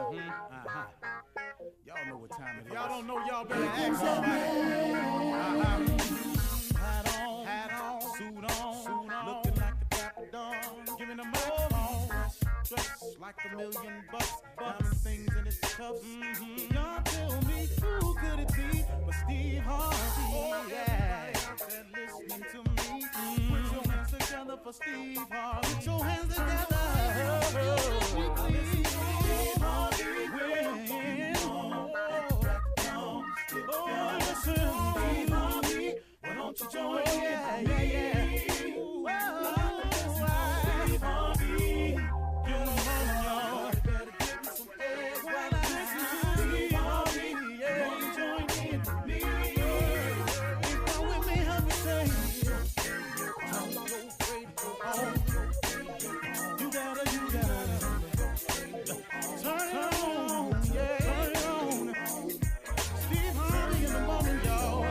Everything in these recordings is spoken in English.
Y'all know what time it is. Y'all don't know, y'all better ask somebody. Hat on, suit on, looking like the Dapper Dawn. Giving a microphone, dressed like $1,000,000, diamond things in its cuffs. Y'all tell me who could it be but Steve Harvey? Yeah, listening to me. Put your hands together for Steve Harvey. Put your hands together. Steve Harvey. Steve Harvey, why don't you join in? Steve Harvey, get on, y'all. Better give me some eggs while I listen to Steve Harvey. Won't you join in with me? Come with me, help me say, turn your radio on. You gotta turn it on, yeah. Turn it on. Steve Harvey in the morning, y'all.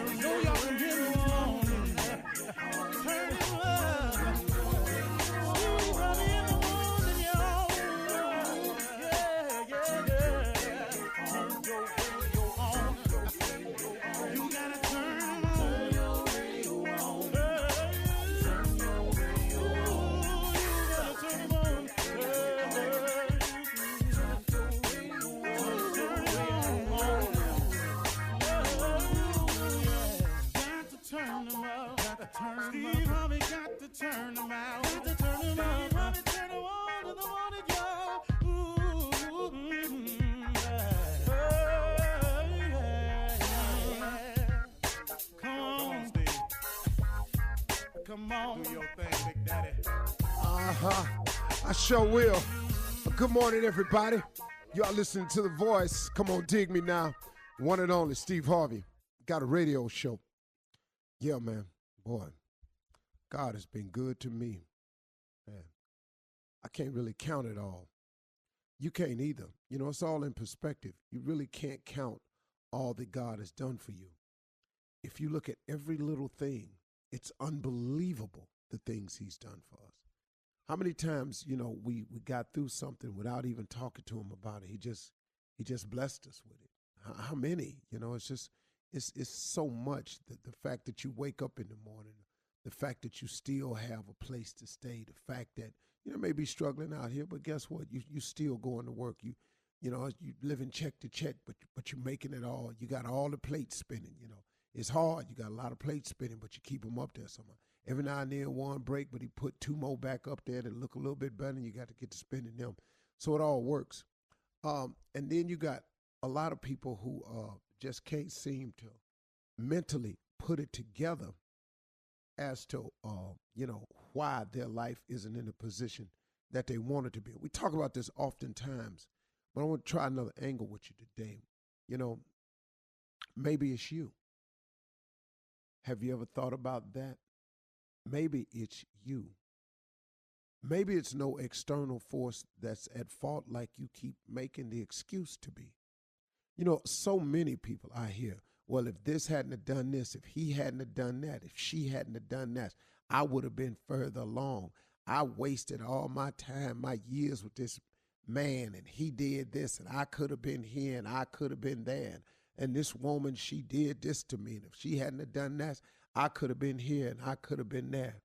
You know y'all can get it on. Turn it up. Steve Harvey in the morning, y'all. Yeah. Turn your radio on. You gotta turn your radio on. Turn your radio on. You gotta turn it on. Turn them out. Steve Harvey got to turn them out. Got to turn them out. Steve Harvey turn them on in the morning, y'all. Come on, Steve. Come on. Do your thing, Big Daddy. I sure will. Good morning, everybody. Y'all listening to The Voice. Come on, dig me now. One and only Steve Harvey. Got a radio show. Yeah, man. Boy, God has been good to me. Man, I can't really count it all. You can't either. You know, it's all in perspective. You really can't count all that God has done for you. If you look at every little thing, it's unbelievable the things he's done for us. How many times, you know, we got through something without even talking to him about it. He just blessed us with it. How many? You know, it's just, it's so much. The fact that you wake up in the morning, the fact that you still have a place to stay, the fact that, you know, maybe struggling out here, but guess what? You still going to work. You know, you living check to check, but you're making it all. You got all the plates spinning, you know. It's hard. You got a lot of plates spinning, but you keep them up there somehow. Every now and then one break, but he put two more back up there that look a little bit better, and you got to get to spinning them. So it all works. And then you got a lot of people who just can't seem to mentally put it together as to, you know, why their life isn't in the position that they want it to be. We talk about this oftentimes, but I want to try another angle with you today. You know, maybe it's you. Have you ever thought about that? Maybe it's you. Maybe it's no external force that's at fault like you keep making the excuse to be. You know, so many people I hear, well, if this hadn't have done this, if he hadn't have done that, if she hadn't have done that, I would have been further along. I wasted all my time, my years with this man, and he did this, and I could have been here, and I could have been there. And this woman, she did this to me, and if she hadn't have done that, I could have been here, and I could have been there.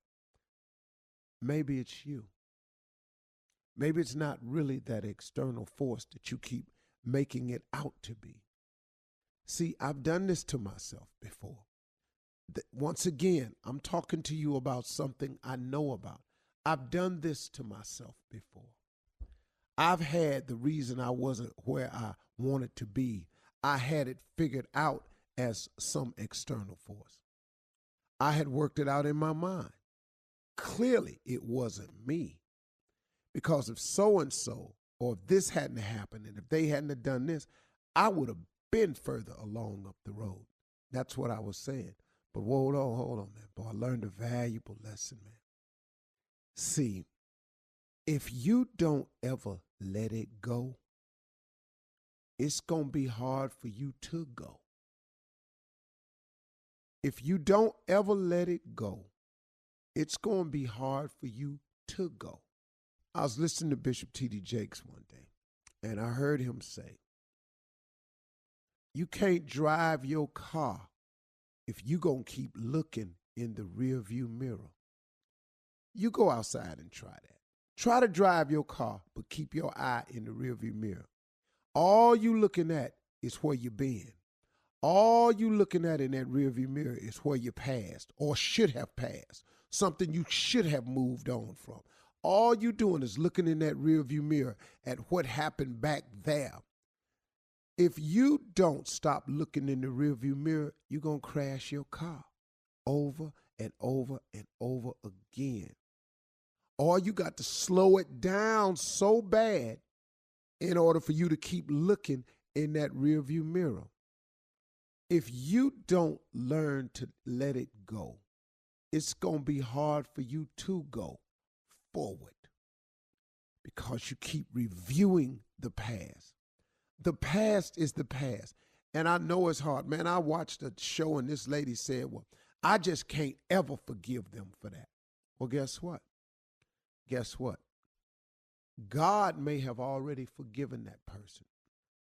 Maybe it's you. Maybe it's not really that external force that you keep making it out to be. See, I've done this to myself before. Once again, I'm talking to you about something I know about. I've done this to myself before. I've had the reason I wasn't where I wanted to be. I had it figured out as some external force. I had worked it out in my mind. Clearly, it wasn't me. Because if so-and-so, or if this hadn't happened, and if they hadn't have done this, I would have been further along up the road. That's what I was saying. But hold on, man. Boy, I learned a valuable lesson, man. See, if you don't ever let it go, it's going to be hard for you to go. If you don't ever let it go, it's going to be hard for you to go. I was listening to Bishop T.D. Jakes one day, and I heard him say, you can't drive your car if you gonna keep looking in the rearview mirror. You go outside and try that. Try to drive your car, but keep your eye in the rearview mirror. All you looking at is where you been. All you looking at in that rearview mirror is where you passed or should have passed, something you should have moved on from. All you doing is looking in that rearview mirror at what happened back there. If you don't stop looking in the rearview mirror, you're going to crash your car over and over and over again. Or you got to slow it down so bad in order for you to keep looking in that rearview mirror. If you don't learn to let it go, it's going to be hard for you to go forward because you keep reviewing the past. The past is the past. And I know it's hard. Man, I watched a show and this lady said, well, I just can't ever forgive them for that. Well, guess what? Guess what? God may have already forgiven that person.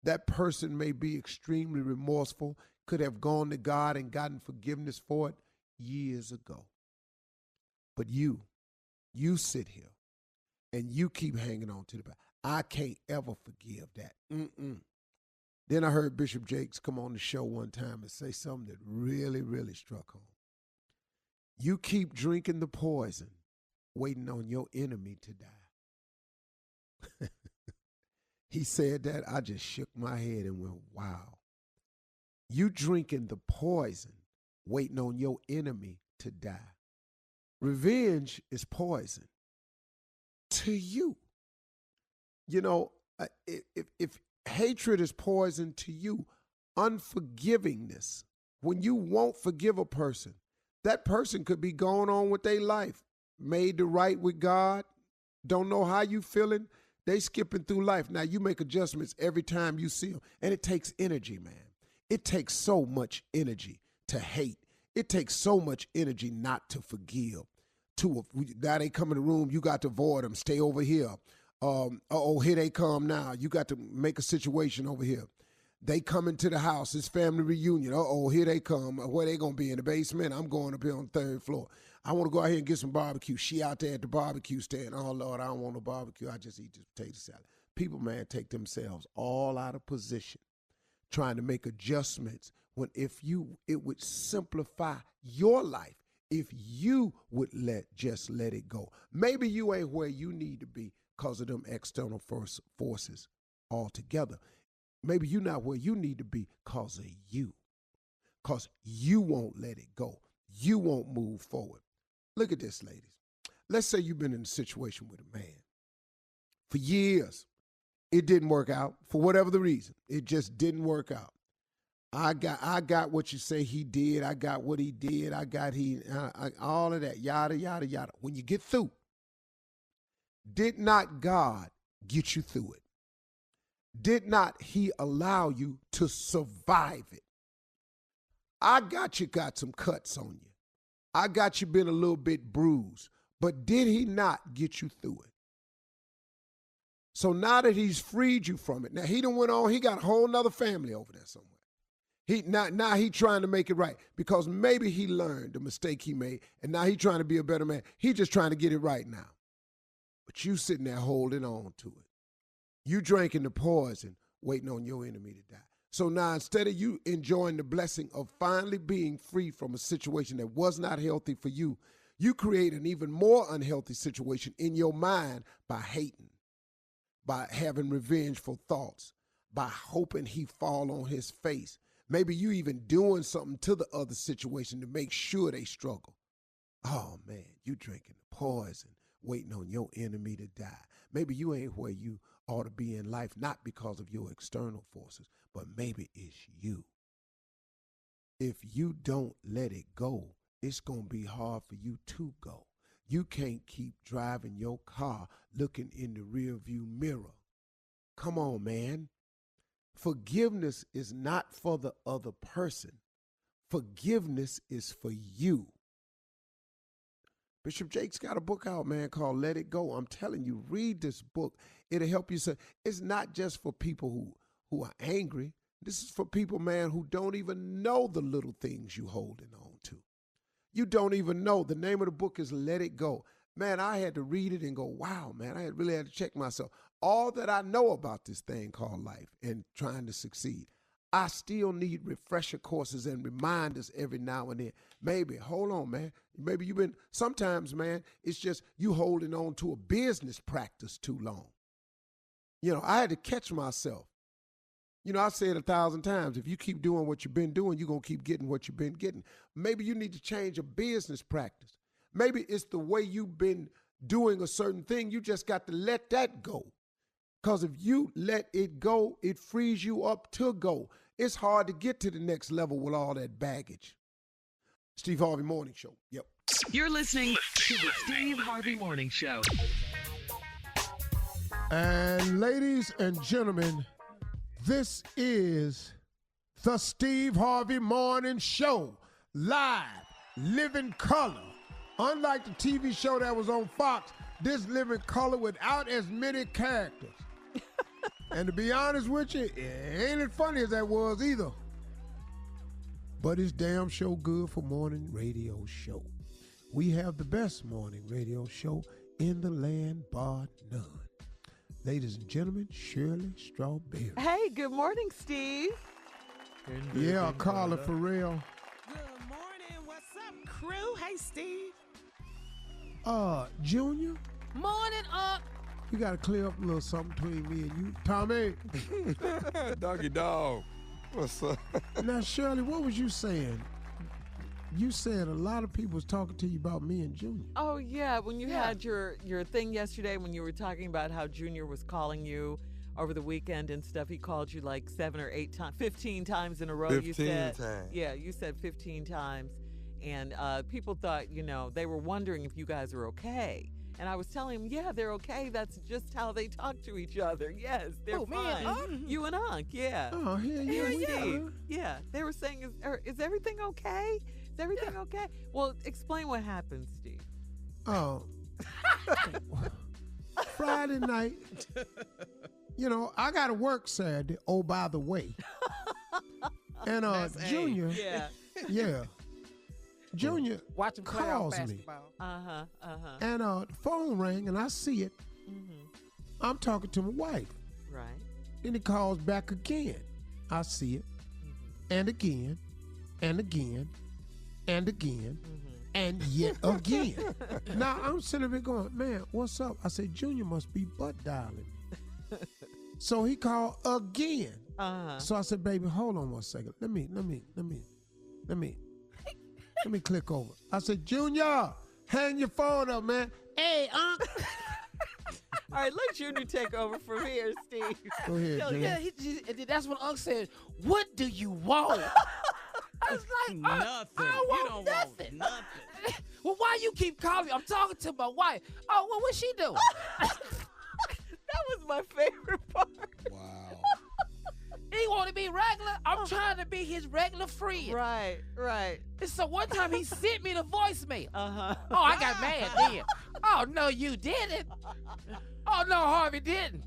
That person may be extremely remorseful, could have gone to God and gotten forgiveness for it years ago. But you sit here and you keep hanging on to the past. I can't ever forgive that. Then I heard Bishop Jakes come on the show one time and say something that really, really struck home. You keep drinking the poison, waiting on your enemy to die. He said that, I just shook my head and went, wow. You drinking the poison, waiting on your enemy to die. Revenge is poison to you. You know, if hatred is poison to you, unforgivingness, when you won't forgive a person, that person could be going on with their life, made to right with God, don't know how you feeling, they skipping through life. Now, you make adjustments every time you see them, and it takes energy, man. It takes so much energy to hate. It takes so much energy not to forgive. Now they come in the room, you got to avoid them, stay over here. Here they come now. You got to make a situation over here. They come into the house, it's family reunion. Here they come. Where they going to be, in the basement? I'm going up here on the third floor. I want to go out here and get some barbecue. She out there at the barbecue stand. Oh, Lord, I don't want no barbecue. I just eat this potato salad. People, man, take themselves all out of position trying to make adjustments when it would simplify your life if you would just let it go. Maybe you ain't where you need to be because of them external forces altogether. Maybe you're not where you need to be because of you. Because you won't let it go. You won't move forward. Look at this, ladies. Let's say you've been in a situation with a man for years. It didn't work out for whatever the reason. It just didn't work out. I got what you say he did. I got what he did. All of that, yada, yada, yada. When you get through, did not God get you through it? Did not he allow you to survive it? I got some cuts on you. I got you been a little bit bruised, but did he not get you through it? So now that he's freed you from it, now he done went on, he got a whole nother family over there somewhere. Now he trying to make it right because maybe he learned the mistake he made and now he trying to be a better man. He just trying to get it right now. But you sitting there holding on to it. You drinking the poison, waiting on your enemy to die. So now instead of you enjoying the blessing of finally being free from a situation that was not healthy for you, you create an even more unhealthy situation in your mind by hating, by having revengeful thoughts, by hoping he fall on his face. Maybe you even doing something to the other situation to make sure they struggle. Oh, man, you drinking the poison, waiting on your enemy to die. Maybe you ain't where you ought to be in life, not because of your external forces, but maybe it's you. If you don't let it go, it's going to be hard for you to go. You can't keep driving your car looking in the rearview mirror. Come on, man. Forgiveness is not for the other person. Forgiveness is for you. Bishop Jake's got a book out, man, called Let It Go. I'm telling you, read this book. It'll help you. It's not just for people who are angry. This is for people, man, who don't even know the little things you holding on to. You don't even know. The name of the book is Let It Go. Man, I had to read it and go, wow, man, I really had to check myself. All that I know about this thing called life and trying to succeed, I still need refresher courses and reminders every now and then. Maybe, hold on, man. Maybe sometimes, man, it's just you holding on to a business practice too long. I had to catch myself. I've said 1,000 times, if you keep doing what you've been doing, you're going to keep getting what you've been getting. Maybe you need to change a business practice. Maybe it's the way you've been doing a certain thing. You just got to let that go. Because if you let it go, it frees you up to go. It's hard to get to the next level with all that baggage. Steve Harvey Morning Show. Yep. You're listening to the Steve Harvey Morning Show. And ladies and gentlemen, this is the Steve Harvey Morning Show. Live, living color. Unlike the TV show that was on Fox, this living color without as many characters. And to be honest with you, it ain't as funny as that was either. But it's damn sure good for morning radio show. We have the best morning radio show in the land, bar none. Ladies and gentlemen, Shirley Strawberry. Hey, good morning, Steve. Yeah, Carla Farrell. Good morning. What's up, crew? Hey, Steve. Junior, Morning, up. you got to clear up a little something between me and you. Tommy. Doggy dog. What's up? Now, Shirley, what was you saying? You said a lot of people was talking to you about me and Junior. Oh, yeah, when you had your thing yesterday when you were talking about how Junior was calling you over the weekend and stuff. He called you like 7 or 8 times, 15 times in a row, 15 you said. times. Yeah, you said 15 times. And people thought, they were wondering if you guys are okay. And I was telling them, yeah, they're okay. That's just how they talk to each other. Yes, they're fine. You and Unc, yeah. Oh, here you You and are. Steve. Yeah, they were saying, is everything okay? Is everything okay? Well, explain what happened, Steve. Oh. Friday night, I got to work Saturday. Oh, by the way. And Junior, yeah. Junior Watching calls me. basketball. And the phone rang, and I see it. Mm-hmm. I'm talking to my wife. Right. Then he calls back again. I see it. And again, and again, and again, and yet again. Now, I'm sitting there going, man, what's up? I said, Junior must be butt dialing. So he called again. So I said, baby, hold on 1 second. Let me click over. I said, Junior, hang your phone up, man. Hey, Unc. All right, let Junior take over from here, Steve. Go ahead, Junior. Yeah, that's what Unc said. What do you want? I was like, Nothing. I don't want nothing. Well, why you keep calling me? I'm talking to my wife. Oh, well, what's she doing? That was my favorite part. Wow. He want to be regular. I'm trying to be his regular friend. Right. And so one time he sent me the voicemail. Uh-huh. Oh, I got mad then. Oh, no, you didn't. Oh, no, Harvey didn't.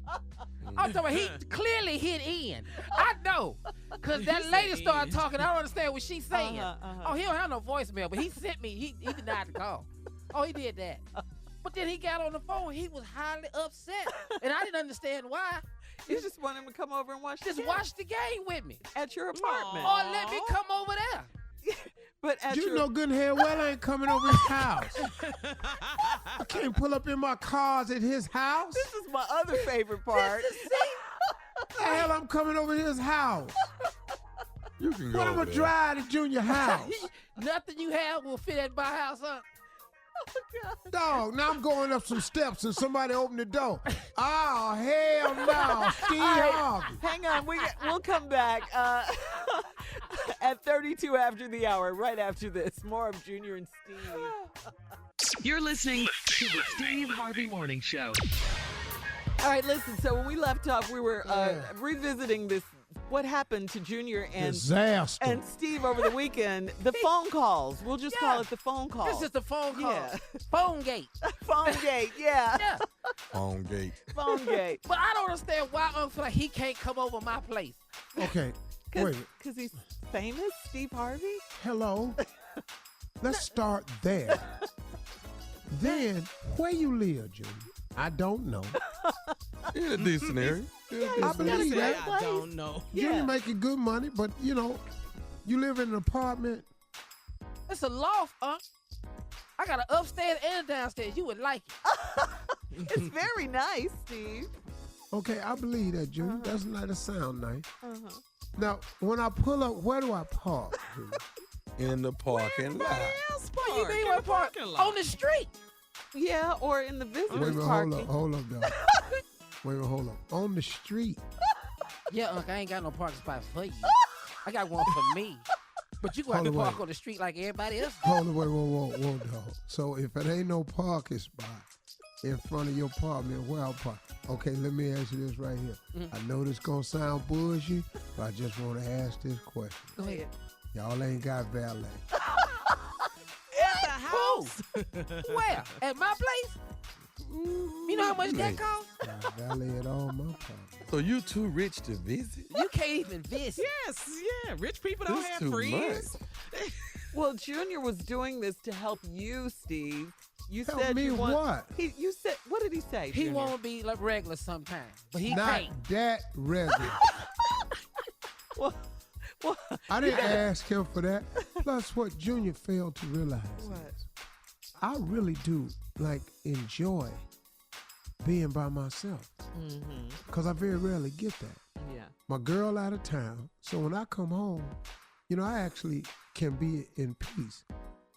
I'm talking about he clearly hit in. I know. Because that lady started talking. I don't understand what she's saying. Oh, he don't have no voicemail, but he sent me. He denied the call. Oh, he did that. But then he got on the phone. He was highly upset. And I didn't understand why. You just want him to come over and watch the game. Watch the game with me. At your apartment. Or let me come over there. But at You your... know good and hell well I ain't coming over his house. I can't pull up in my cars at his house. This is my other favorite part. The hell I'm coming over his house. You can go What I'm over gonna there. drive to Junior house? Nothing you have will fit at my house, huh? Dog, now I'm going up some steps and somebody opened the door. Oh, hell no, Steve Harvey. Hang on, we'll come back at 32 after the hour, right after this. More of Junior and Steve. You're listening to the Steve Harvey Morning Show. All right, listen, so when we left off, we were revisiting this what happened to Junior Disaster. and Steve over the weekend. The phone calls. We'll just call it the phone call. This is the phone call. Yeah. Phone gate. Phone gate, yeah. Yeah. On gate. Phone gate. But I don't understand why Uncle feel like he can't come over my place. Okay, wait. Because he's famous, Steve Harvey? Hello. Let's start there. Then, where you live, Junior? I don't know. In a decent area. I believe that. I don't know. Junior making good money, but you live in an apartment. It's a loft, I got an upstairs and a downstairs. You would like it. It's very nice, Steve. Okay, I believe that, Junior. That's not a sound nice. Uh-huh. Now, when I pull up, where do I park, Junior? In the parking lot. What you mean what park? On the street. Yeah, or in the Wait a visitors minute, parking. hold up, dog. Wait a minute, hold up. On the street. Yeah, Uncle, I ain't got no parking spot for you. I got one for me. But you go have to Hold on, park wait. on the street like everybody else. Hold on, whoa, dog. So if it ain't no parking spot in front of your apartment, where I'll park? Okay, let me ask you this right here. I know this gonna sound bullshit, but I just want to ask this question. Go ahead. Y'all ain't got valet. At the house. Where? At my place? You know how much that costs? Got valet at all my apartments. So you too rich to visit? You can't even visit. Yes, yeah. Rich people don't This have too friends. Well, Junior was doing this to help you, Steve. You Help said me you want. what? You said. What did he say? He Junior? won't be like regular sometimes, but he Not can't. that regular. Well, I didn't ask him for that. Plus, what Junior failed to realize What? is I really do enjoy being by myself because I very rarely get that. Yeah. My girl out of town, so when I come home, I actually can be in peace.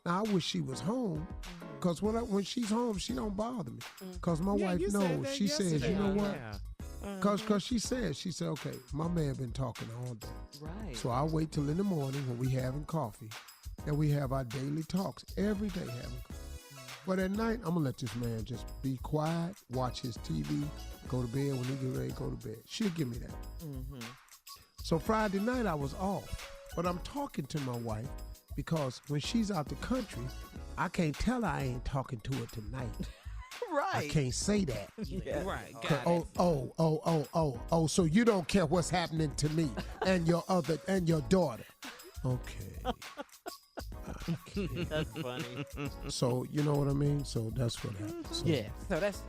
Now I wish she was home, because when she's home, she don't bother me. Because my wife you said knows. that She says, yesterday. you know what? Yeah. Because she said, okay, my man been talking all day. Right. So I wait till in the morning when we having coffee, and we have our daily talks every day having coffee. But at night, I'm gonna let this man just be quiet, watch his TV, go to bed when he get ready to go to bed. She'll give me that. So Friday night I was off, but I'm talking to my wife because when she's out the country, I can't tell her I ain't talking to her tonight. right. I can't say that. Yeah. Right. Got it. Oh, so you don't care what's happening to me and your daughter. Okay. That's funny. So you know what I mean? So that's what happened. So, Yeah, so that's,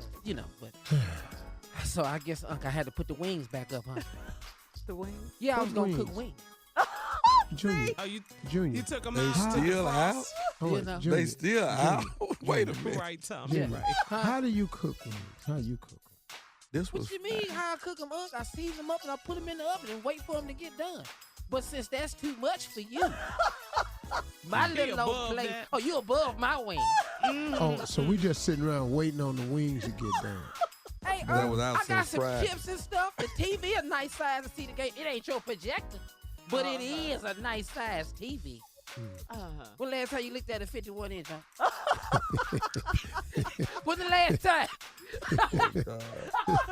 but. So I guess, Uncle, I had to put the wings back up, huh? The wings. Yeah, I What was going to wings? cook wings. Junior, Oh, you Junior. took them They out. still out? hold on, You know. Junior, They still out? Wait a minute. Right, Tom. Junior, Right. how do you cook wings? How you cook 'em? This was What you mean how I cook them, Uncle? I season them up and I put them in the oven and wait for them to get done. But since that's too much for you, my He little old above plate. that. Oh, you above my wing. Oh, so we just sitting around waiting on the wings to get done. Hey, That was I outside got some fried. chips and stuff. The TV a nice size to see the game. It ain't your projector, but it is a nice size TV. When last time you looked at a 51 inch? Huh? When the last time?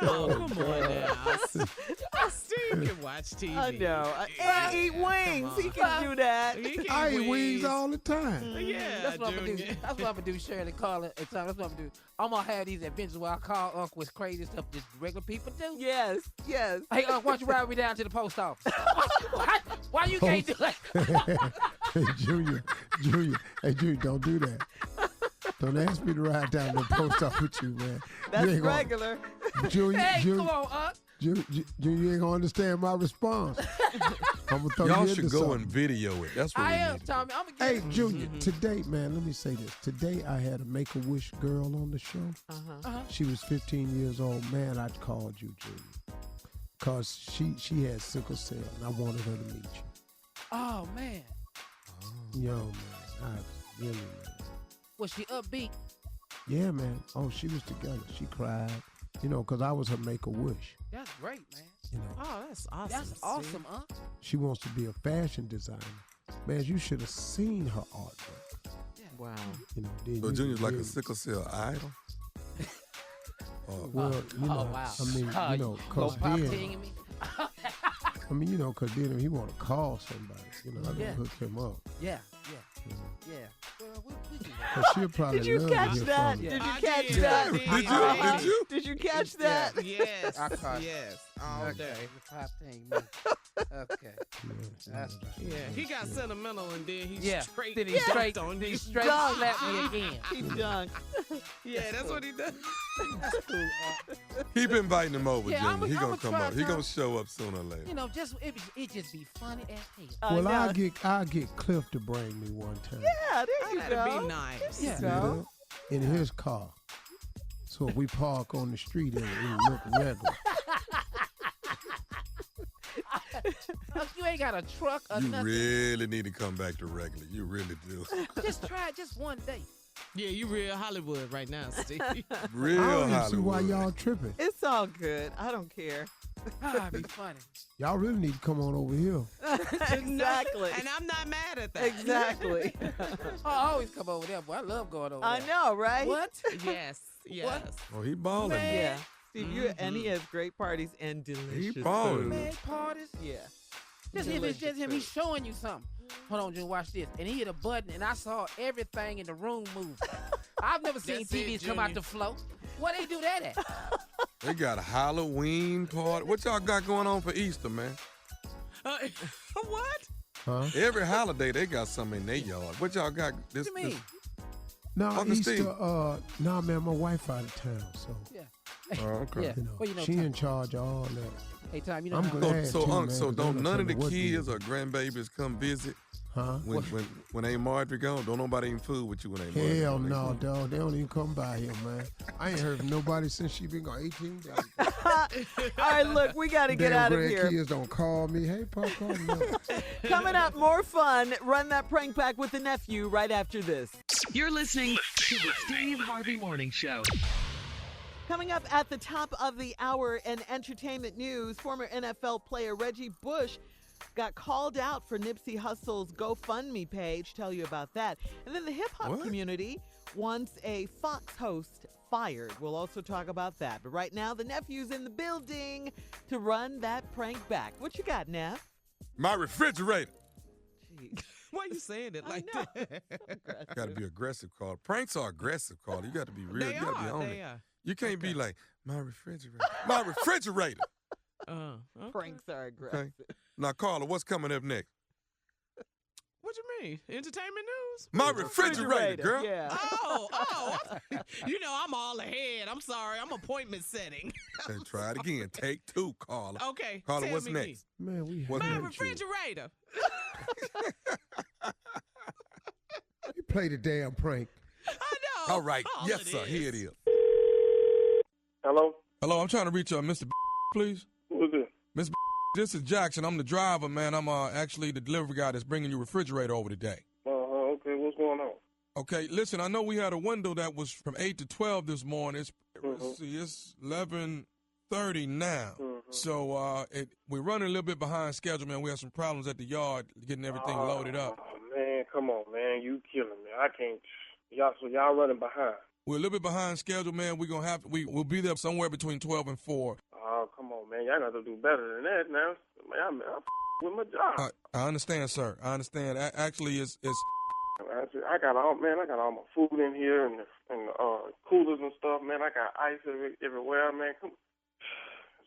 Oh, come on now. Steve can watch TV. I know. And eat wings. on. He can do that. He can I eat wings all the time. Yeah, That's what I'm gonna do. Junior. That's what I'm gonna do, Shirley. Call it. That's what I'm gonna do. I'm gonna have these adventures where I call Uncle with crazy stuff that regular people do. Yes. Yes. Hey, Uncle, why don't you ride me down to the post office? Why you can't do it? Hey, Junior. Hey, Junior, don't do that. Don't ask me to ride down to the post office with you, man. That's You ain't gonna- regular. Junior, Hey, Junior, come on, Uncle. Junior, you ain't gonna understand my response. I'm gonna throw Y'all you should into go something. and video it. That's what I we am, need to do. Tommy. I'm gonna Hey, get it. Junior, today, man, let me say this. Today I had a Make-A-Wish girl on the show. She was 15 years old. Man, I called you, Junior, because she had sickle cell, and I wanted her to meet you. Oh man, Yo, man, I really, man. was she upbeat? Yeah, man. Oh, she was together. She cried, because I was her Make-A-Wish. That's great, man. Oh, that's awesome. That's Steve. awesome, Uncle. She wants to be a fashion designer. Man, you should have seen her artwork. Wow. Then So you Junior's could like a really- sickle cell idol? Well, wow. I mean, Go cause pop then, ting me. I mean, you know, because then if he want to call somebody, you know, I can hook him up. Yeah. Well, we do that. But she'll probably Did you love to catch hear that? from you. Did you I catch did. that? Did you? Did you catch that? Yes. I caught it. Yes. All Okay, day. the top thing. Man. Okay. That's right. Yeah. He got sentimental and then he Yeah. straight Then he straight, dunked on he you. straight Dunk. slapped me again. He dunked. Yeah, that's what he does. That's cool. Keep inviting him over, Yeah, Jimmy. I'ma He gonna come try up. He to- gonna show up sooner or later. You know, just it just be funny as hell. Well, I I'll get Cliff to bring me one time Yeah, there you That'd go. be nice. There you Yeah. go. in his car. So if we park on the street and it look regular. You ain't got a truck or You nothing. really need to come back to regular. You really do. Just try it just one day. Yeah, you real Hollywood right now, Steve. Real I don't even Hollywood. see why y'all tripping. It's all good. I don't care. Ah, be funny. Y'all really need to come on over here. Exactly. And I'm not mad at that. Exactly. I always come over there, boy. I love going over I there. know, right? What? Yes. Yes. Oh, he balling. Man. Yeah. Steve, and he has great parties and delicious balling. food. Man, parties. Yeah. Just if it's just him, he's Delicious showing you something. Hold on, Junior, watch this. And he hit a button, and I saw everything in the room move. I've never seen That's it, TVs come out Junior. the flow. Where they do that at? They got a Halloween party. What y'all got going on for Easter, man? What? Huh? Every holiday they got something in their yard. What y'all got this? What you mean? No, Uncle Easter, Steve. nah, man, my wife out of town, so, Yeah. Oh, okay. Yeah. you know, Well, you know, she Tom. in charge of all that. Hey, Tom, you know I'm how glad. So, too, Unc, man, so 'cause they don't don't none tell of me the what to kids do. or grandbabies come visit Huh? when Aunt Marjorie gone? Don't nobody even fool with you when Aunt Marjorie Hell gone. no, dog. They don't even come by here, man. I ain't heard from nobody since she been gone 18 days. All right, look, we got to get Damn out of here. grandkids don't call me. Hey, Pop, call me up. Coming up, more fun. Run that prank back with the nephew right after this. You're listening to the Steve Harvey Morning Show. Coming up at the top of the hour in entertainment news, former NFL player Reggie Bush got called out for Nipsey Hussle's GoFundMe page. Tell you about that. And then the hip-hop What? community wants a Fox host fired. We'll also talk about that. But right now, the nephew's in the building to run that prank back. What you got, Neff? My refrigerator. Jeez. Why you saying it like know. that? Got to be aggressive, Carl. Pranks are aggressive, Carl. You got to be real. They You got to be are. on They it. are. You can't be like my refrigerator. My refrigerator. Okay. Pranks are aggressive. Now, Carla, what's coming up next? What you mean? Entertainment news? My refrigerator, girl. Yeah. Oh. You know, I'm all ahead. I'm sorry. I'm appointment setting. Hey, try it again. Take two, Carla. Okay. Carla, tell what's me next? Man, we What's hate My you. refrigerator. You play the damn prank. I know. All right. All Yes, it sir. is. Here it is. Hello? Hello, I'm trying to reach Mr. please. Who is it? Mr. This is Jackson. I'm the driver, man. I'm actually the delivery guy that's bringing your refrigerator over today. Okay, what's going on? Okay, listen, I know we had a window that was from 8 to 12 this morning. Mhm. It's 11:30 now. Mhm. So we're running a little bit behind schedule, man. We have some problems at the yard getting everything loaded up. Oh, man, come on, man. You killing me. I can't. Y'all running behind. We're a little bit behind schedule, man. We're gonna we'll be there somewhere between 12 and 4. Oh, come on, man. Y'all got to do better than that now. Man, I'm with my job. I understand, sir. I understand. Actually, it's I got all my food in here and coolers and stuff, man. I got ice everywhere, man. Come.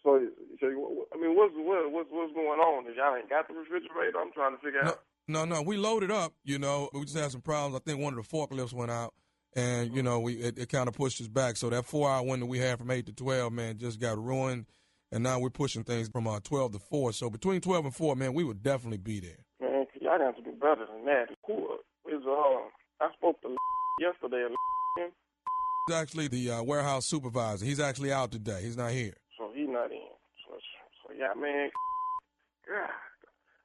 So I mean, what's going on? Y'all ain't got the refrigerator? I'm trying to figure out. No. We loaded up. You know, we just had some problems. I think one of the forklifts went out, and you know, it kind of pushed us back. So that 4-hour window we had from 8 to 12, man, just got ruined. And now we're pushing things from 12 to 4. So between 12 and 4, man, we would definitely be there. Man, y'all got to do better than that. Who is I spoke to yesterday. He's actually the warehouse supervisor. He's actually out today. He's not here. So he's not in. So yeah, man. God,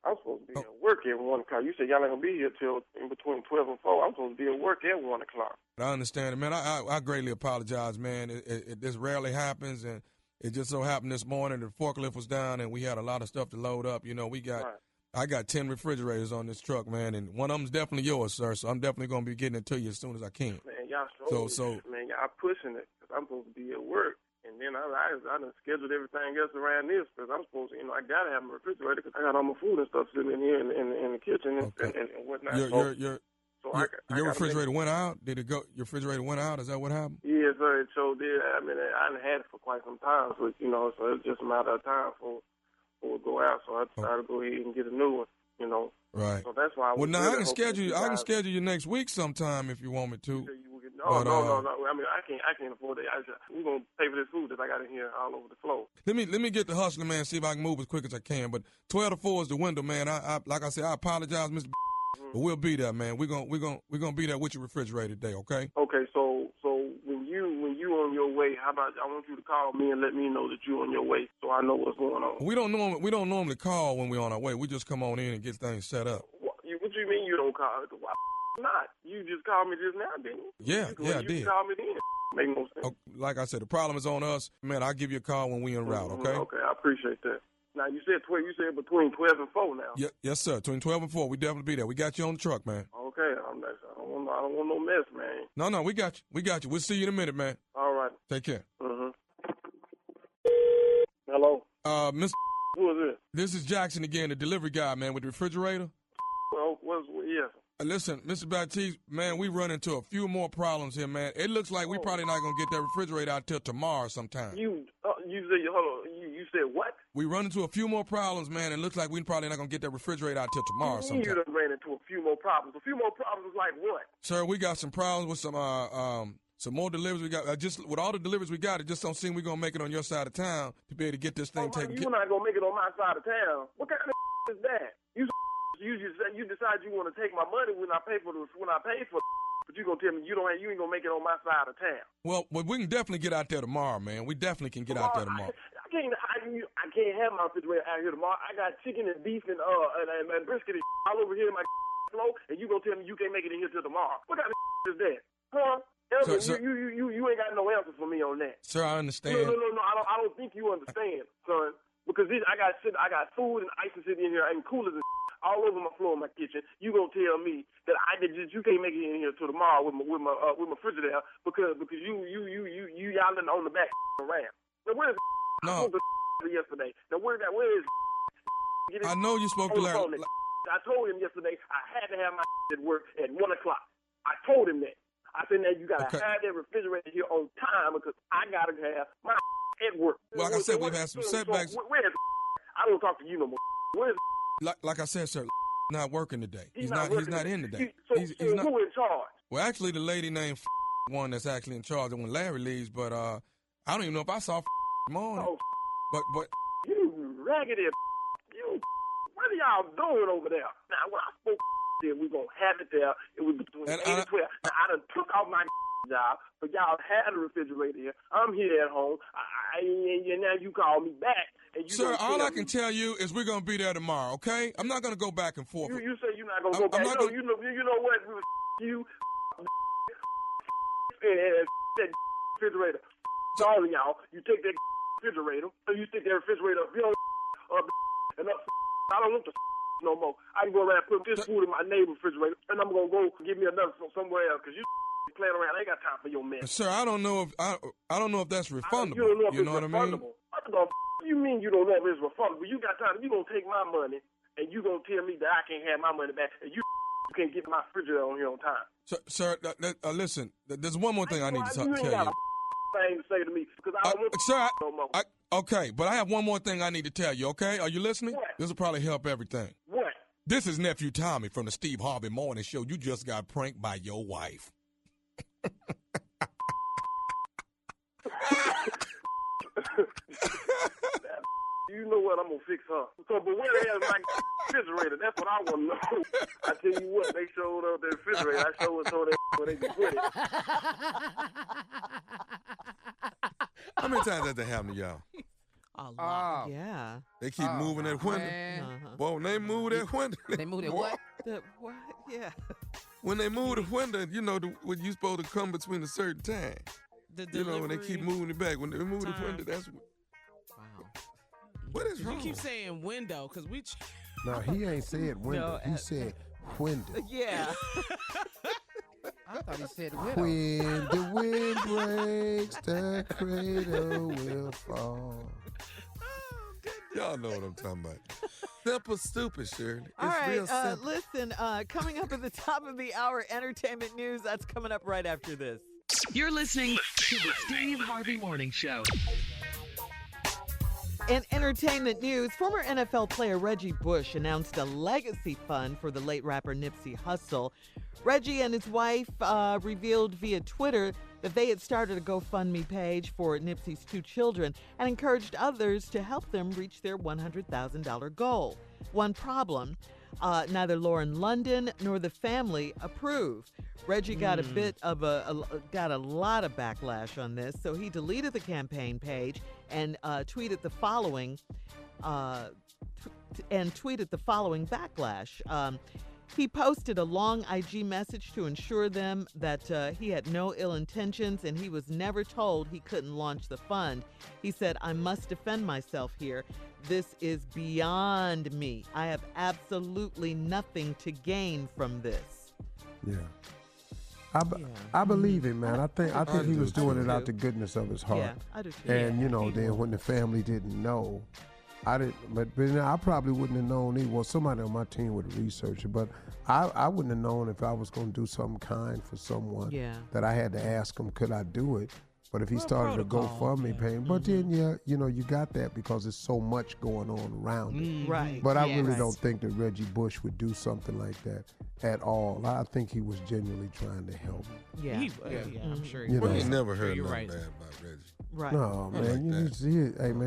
I'm supposed to be at work at 1 o'clock. You said y'all ain't gonna be here till in between 12 and 4. I'm supposed to be at work at 1 o'clock. I understand it, man. I greatly apologize, man. This rarely happens, and it just so happened this morning the forklift was down, and we had a lot of stuff to load up. You know, I got 10 refrigerators on this truck, man, and one of them's definitely yours, sir. So I'm definitely gonna be getting it to you as soon as I can. Man, y'all So man, y'all pushing it 'cause I'm supposed to be at work, and then I done scheduled everything else around this because I'm supposed to, I got to have my refrigerator because I got all my food and stuff sitting in here in the kitchen and whatnot. Your refrigerator went out? Did it go? Your refrigerator went out? Is that what happened? Yeah, sir. It sure did. I mean, I done had it for quite some time, so so it's just a matter of time for it to go out. So I decided to go ahead and get a new one. Right. So that's why. Well, now I can schedule you next week sometime if you want me to. No. I mean, I can't afford it. We're gonna pay for this food that I got in here all over the floor. Let me get the hustler, man. See if I can move as quick as I can. But 12 to 4 is the window, man. I like I said, I apologize, Mr. But we'll be there, man. We're gonna be there with your refrigerator today, okay? Okay. So when you on your way, how about I want you to call me and let me know that you're on your way, so I know what's going on. We don't normally call when we're on our way. We just come on in and get things set up. What you mean you don't call? Why not? You just called me just now, didn't you? Yeah, I did. You called me then. Make no sense. Oh, like I said, the problem is on us, man. I'll give you a call when we en route, okay? Okay, I appreciate that. Now you said 12. You said between 12 and 4 now. Yes, sir. Between 12 and 4, we definitely be there. We got you on the truck, man. Okay, I don't want no mess, man. No, we got you. We'll see you in a minute, man. All right. Take care. Hello. Mr. Who is it? This is Jackson again, the delivery guy, man, with the refrigerator. Well, yes. Listen, Mr. Baptiste, man, we run into a few more problems here, man. It looks like we probably not gonna get that refrigerator out till tomorrow sometime. You said what? We run into a few more problems, man. It looks like we probably not gonna get that refrigerator out till tomorrow sometime. You done ran into a few more problems. A few more problems like what? Sir, we got some problems with some more deliveries we got. Just with all the deliveries we got, it just don't seem we're gonna make it on your side of town to be able to get this thing taken care of. You're not gonna make it on my side of town. What kind of is that? You decide you want to take my money when I pay for but you gonna tell me you ain't gonna make it on my side of town. Well, we can definitely get out there tomorrow, man. We definitely can get out there tomorrow. I can't have my refrigerator out here tomorrow. I got chicken and beef and brisket and all over here in my floor, and you gonna tell me you can't make it in here till tomorrow? What kind of is that? Huh? Sir, you ain't got no answer for me on that. Sir, I understand. No. I don't think you understand, son. Because I got food and ice sitting in here and coolers and all over my floor in my kitchen. You gonna tell me that you can't make it in here till tomorrow with my refrigerator because you y'all on the back around. Now where's yesterday? Now where is? I know you spoke to Larry. I told him yesterday I had to have my at work at 1:00. I told him that. I said, now you gotta have that refrigerator here on time because I gotta have my at work. Well, like I said, we've had some setbacks. Where's I don't talk to you no more. Where's like I said, sir, not working today. He's not in today. He's not. Who in charge? Well, actually, the lady named one that's actually in charge of when Larry leaves, but I don't even know if I saw morning. Oh, but you raggedy you. What are y'all doing over there? Now, when I spoke there, we gonna have it there. It was between 8 and 12. Now, I done took off my job, but y'all had a refrigerator here. I'm here at home. And now you call me back. And you sir, all I can tell you is we're going to be there tomorrow, okay? I'm not going to go back and forth. You say you're not going to go back. No, you know what? You and that refrigerator. All of y'all, you take that refrigerator, and you stick that refrigerator up, and up. I don't want the no more. I can go around and put this food in my neighbor's refrigerator, and I'm going to go give me another from somewhere else, because you playing around. I ain't got time for your mess. Sir, I don't know if that's refundable. You know what I mean? What the you mean you don't know if it's refundable? You got time. You gonna take my money and you gonna tell me that I can't have my money back and you can't get my refrigerator on here on time. Sir, listen. There's one more thing I need to tell you. Thing to say to me because I don't want sir, no more. Okay, but I have one more thing I need to tell you. Okay, are you listening? What? This will probably help everything. What? This is nephew Tommy from the Steve Harvey Morning Show. You just got pranked by your wife. You know what? I'm gonna fix her. So, but where the hell is my refrigerator? That's what I want to know. I tell you what, they showed up the refrigerator. I showed that where they can put it. How many times has that happened to y'all? A lot. Yeah. They keep moving that window. Boy, when they move that window. They move that what? The what? Yeah. When they move the window, you know, when you supposed to come between a certain time. You know, when they keep moving it back. When they move the window, that's what. Wow. What is wrong? You keep saying window because we. No, he ain't said window. He said window. Yeah. I thought he said widow. When the wind breaks, the cradle will fall. Y'all know what I'm talking about. Simple, stupid, Shirley. It's All right, real simple. listen, coming up at the top of the hour, entertainment news. That's coming up right after this. You're listening to the Steve Harvey Morning Show. In entertainment news, former NFL player Reggie Bush announced a legacy fund for the late rapper Nipsey Hussle. Reggie and his wife revealed via Twitter that they had started a GoFundMe page for Nipsey's 2 children and encouraged others to help them reach their $100,000 goal. One problem, neither Lauren London nor the family approve. Reggie got got a lot of backlash on this, so he deleted the campaign page and tweeted the following backlash. He posted a long IG message to ensure them that he had no ill intentions and he was never told he couldn't launch the fund. He said, "I must defend myself here. This is beyond me. I have absolutely nothing to gain from this." Yeah. I believe it, man. I think he was doing it out the goodness of his heart. Yeah, I do too. And then when the family didn't know, I didn't. But I probably wouldn't have known either. Well, somebody on my team would have researched it, but I wouldn't have known if I was going to do something kind for someone. Yeah. That I had to ask him, could I do it? But if he started a GoFundMe page, but then you got that because there's so much going on around it. Right. But I really don't think that Reggie Bush would do something like that at all. I think he was genuinely trying to help. Yeah. I'm sure. You know. I ain't never heard You're nothing right. bad about Reggie. Right. No, man.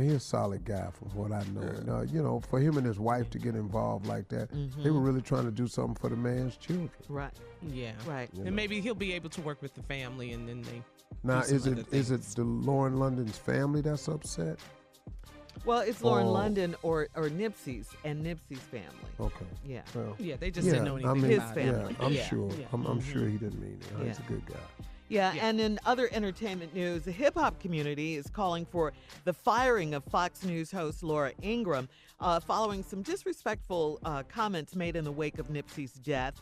He's a solid guy from what I know. Yeah. And, for him and his wife to get involved like that, they were really trying to do something for the man's children. Right. Yeah. Right. And maybe he'll be able to work with the family, and then they. Now, do some is other it things. the Lauren London's family that's upset? Well, it's Lauren London or Nipsey's and Nipsey's family. Okay. Yeah. Well, Yeah, they just didn't know anything His about family. it. I'm Yeah. sure. Yeah. I'm sure he didn't mean it. He's a good guy. Yeah, Yeah. and in other entertainment news, the hip-hop community is calling for the firing of Fox News host Laura Ingraham following some disrespectful comments made in the wake of Nipsey's death.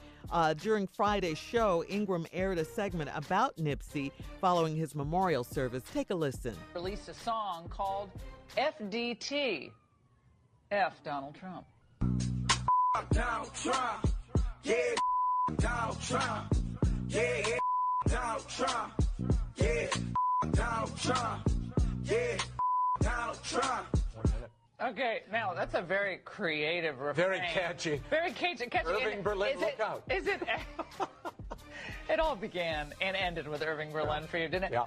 During Friday's show, Ingraham aired a segment about Nipsey following his memorial service. Take a listen. Released a song called FDT. F Donald Trump. Donald Trump. Yeah, Donald Trump. Yeah, Donald Trump. Yeah, Donald Trump. Yeah, Donald Trump. Okay, now that's a very creative refrain. Very catchy. Very catchy. Irving Berlin, look out. Is it? It all began and ended with Irving Berlin for you, didn't it? Yeah.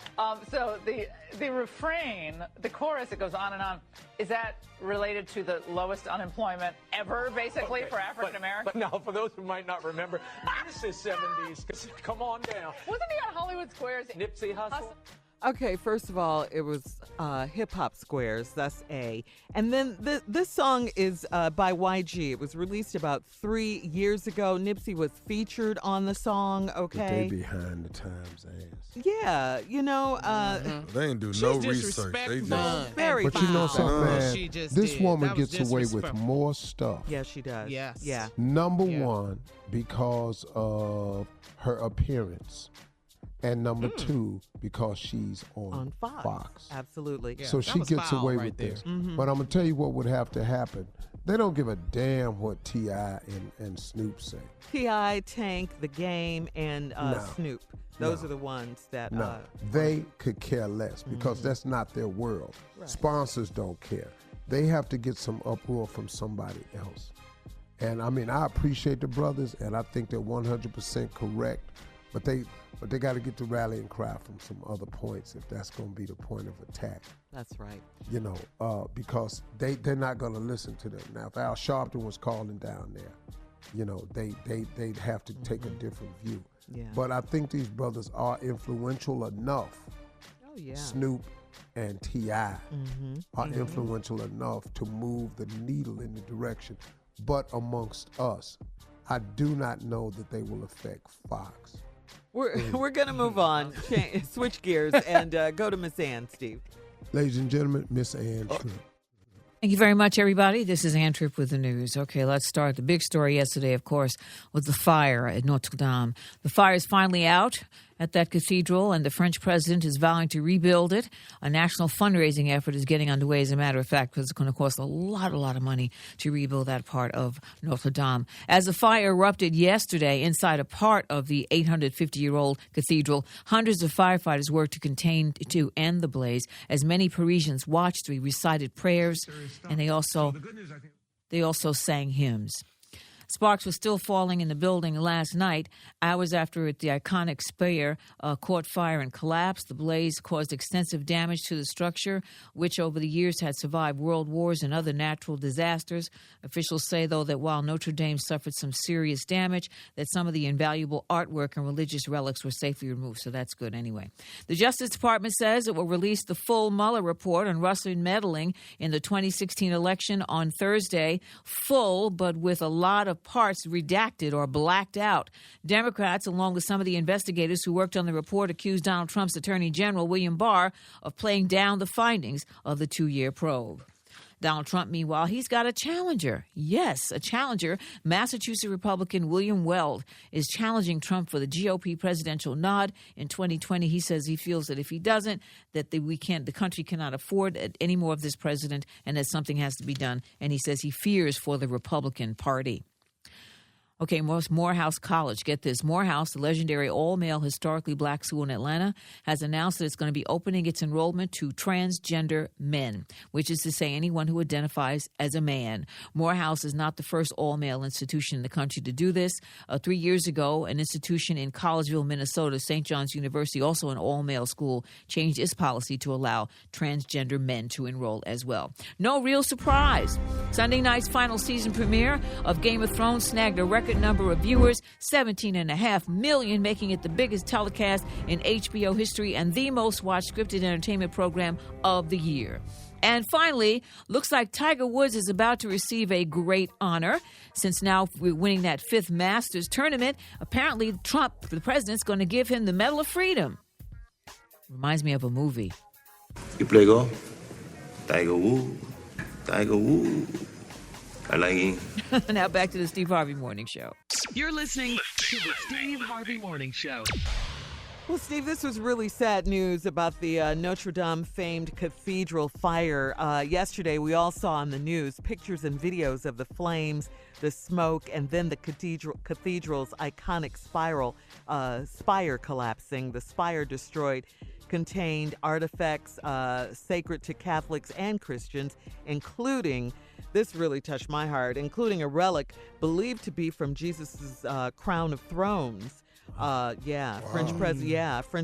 So the refrain, the chorus, it goes on and on. Is that related to the lowest unemployment ever, basically, for African Americans? But now, for those who might not remember, this is 70s. Come on down. Wasn't he on Hollywood Squares? Nipsey Hussle. Okay, first of all, it was Hip Hop Squares. That's A. And then this song is by YG. It was released about 3 years ago. Nipsey was featured on the song, okay? But they behind the times ass. Yeah, They ain't do She's no research. disrespectful. They just None. very But you know foul. something, man? She just This did. woman That was gets away with disrespectful. more stuff. Yeah, she does. Yes. Yeah. Number Yeah. one, because of her appearance. And number two, because she's on Fox. Absolutely. Yeah, so that she was gets foul away right with there. this. But I'm going to tell you what would have to happen. They don't give a damn what T.I. and Snoop say. T.I., Tank, The Game, and Snoop. Those No. are the ones that... No, they could care less because that's not their world. Right. Sponsors don't care. They have to get some uproar from somebody else. And I mean, I appreciate the brothers, and I think they're 100% correct. But they got to get the rallying cry from some other points if that's going to be the point of attack. That's right. Because they're not going to listen to them. Now, if Al Sharpton was calling down there, they'd have to take a different view. Yeah. But I think these brothers are influential enough. Oh, yeah. Snoop and T.I. are influential enough to move the needle in the direction. But amongst us, I do not know that they will affect Fox. We're going to move on, switch gears, and go to Miss Ann, Steve. Ladies and gentlemen, Miss Ann Tripp. Thank you very much, everybody. This is Ann Tripp with the news. Okay, let's start. The big story yesterday, of course, was the fire at Notre Dame. The fire is finally out at that cathedral, and the French president is vowing to rebuild it. A national fundraising effort is getting underway, as a matter of fact, because it's going to cost a lot of money to rebuild that part of Notre Dame. As the fire erupted yesterday inside a part of the 850-year-old cathedral, hundreds of firefighters worked to end the blaze. As many Parisians watched, we recited prayers, and they also sang hymns. Sparks were still falling in the building last night, hours after the iconic spire caught fire and collapsed. The blaze caused extensive damage to the structure, which over the years had survived world wars and other natural disasters. Officials say, though, that while Notre Dame suffered some serious damage, that some of the invaluable artwork and religious relics were safely removed, so that's good anyway. The Justice Department says it will release the full Mueller report on Russian meddling in the 2016 election on Thursday, full but with a lot of parts redacted or blacked out. Democrats, along with some of the investigators who worked on the report, accused Donald Trump's Attorney General William Barr of playing down the findings of the 2-year probe. Donald Trump, meanwhile, he's got a challenger. Yes, a challenger. Massachusetts Republican William Weld is challenging Trump for the GOP presidential nod in 2020. He says he feels that if he doesn't, that the country cannot afford any more of this president, and that something has to be done. And he says he fears for the Republican Party. Okay, Morehouse College. Get this. Morehouse, the legendary all-male historically black school in Atlanta, has announced that it's going to be opening its enrollment to transgender men, which is to say anyone who identifies as a man. Morehouse is not the first all-male institution in the country to do this. 3 years ago, an institution in Collegeville, Minnesota, St. John's University, also an all-male school, changed its policy to allow transgender men to enroll as well. No real surprise. Sunday night's final season premiere of Game of Thrones snagged a record number of viewers, 17.5 million, making it the biggest telecast in HBO history and the most watched scripted entertainment program of the year. And finally, looks like Tiger Woods is about to receive a great honor since now we're winning that 5th Masters tournament. Apparently, Trump, the president's going to give him the Medal of Freedom. Reminds me of a movie. You play golf? Tiger Woods. Tiger Woods. I like it. Now back to the Steve Harvey Morning Show. You're listening to the Steve Harvey Morning Show. Well, Steve, this was really sad news about the Notre Dame famed cathedral fire. Yesterday, we all saw on the news pictures and videos of the flames, the smoke, and then the cathedral's iconic spire collapsing. The spire destroyed contained artifacts sacred to Catholics and Christians, including, this really touched my heart, including a relic believed to be from Jesus' crown of thrones. French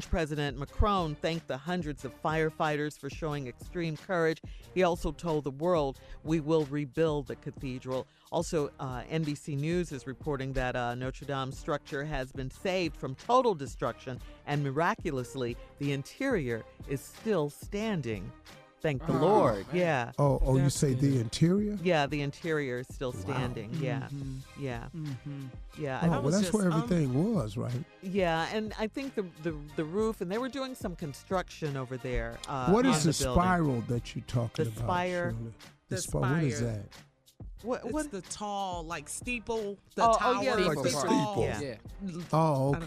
President Macron thanked the hundreds of firefighters for showing extreme courage. He also told the world, we will rebuild the cathedral. Also, NBC News is reporting that Notre Dame structure has been saved from total destruction, and miraculously, the interior is still standing. Thank the Lord. Yeah. Oh, you say the interior? Yeah, the interior is still standing. Wow. Yeah. Mm-hmm. Yeah. Mm-hmm. Yeah. Oh, well, that's where everything was, right? Yeah, and I think the roof, and they were doing some construction over there. What is the building. spiral that you're talking The about? spire. Shirley? The What is spire. that? It's the tall, like steeple, the Oh, tower. yeah, like the steeple. Yeah. Oh, okay.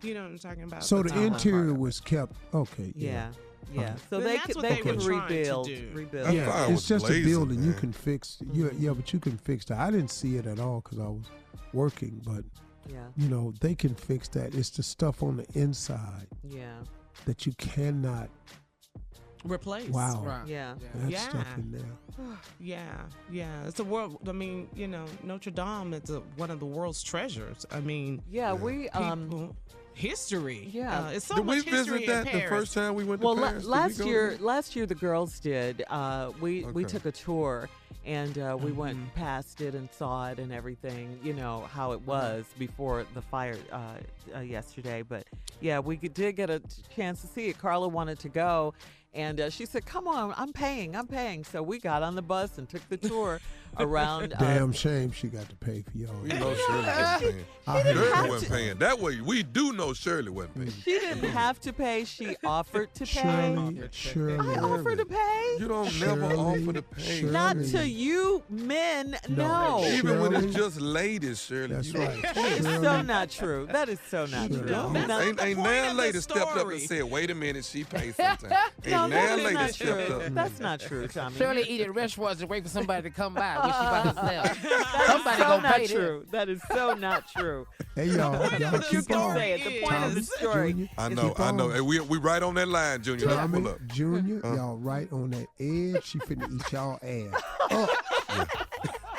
You know what I'm talking about? So the tower interior part. was kept. Okay. Yeah. Yeah. So Then they that's could what they they can were trying to rebuild. do. Rebuild. That Yeah, fire it's was just blazing, a building. You man. can fix. Yeah, but you can fix that. I didn't see it at all because I was working. But Yeah. they can fix that. It's the stuff on the inside Yeah. that you cannot. Replace. Wow. Right. Yeah. That Yeah. stuff in there. Yeah. It's a world. I mean, Notre Dame is one of the world's treasures. I mean, Yeah. We history. Yeah. It's so Did we much history visit that in the Paris. first time we went to Well, Paris? Did we last go year there? the girls did. We Okay. took a tour, and we went past it and saw it and everything. You know how it was before the fire yesterday. But yeah, we did get a chance to see it. Carla wanted to go. And she said, come on, I'm paying. So we got on the bus and took the tour around. Damn shame she got to pay for y'all. We know Shirley wasn't paying. Shirley wasn't paying. That way, we do know Shirley wasn't paying. She didn't have to pay. She offered to pay. Shirley. I offered to pay. You don't never offer to pay. Not to you men, no. Even when it's just ladies, Shirley. That's right. That is so not true. That is so not true. Ain't now lady stepped up and said, wait a minute, she pays sometimes. Ain't now lady stepped up. That's not true, Tommy. Shirley eat at restaurants and wait for somebody to come by when she about to sell. Somebody so gonna not pay true. them. That is so not true. Hey, y'all keep on. Say it. The point of the story. Junior, I know. Hey, we right on that line, Junior. Let's pull up. Junior, y'all right on that edge. She finna eat y'all ass.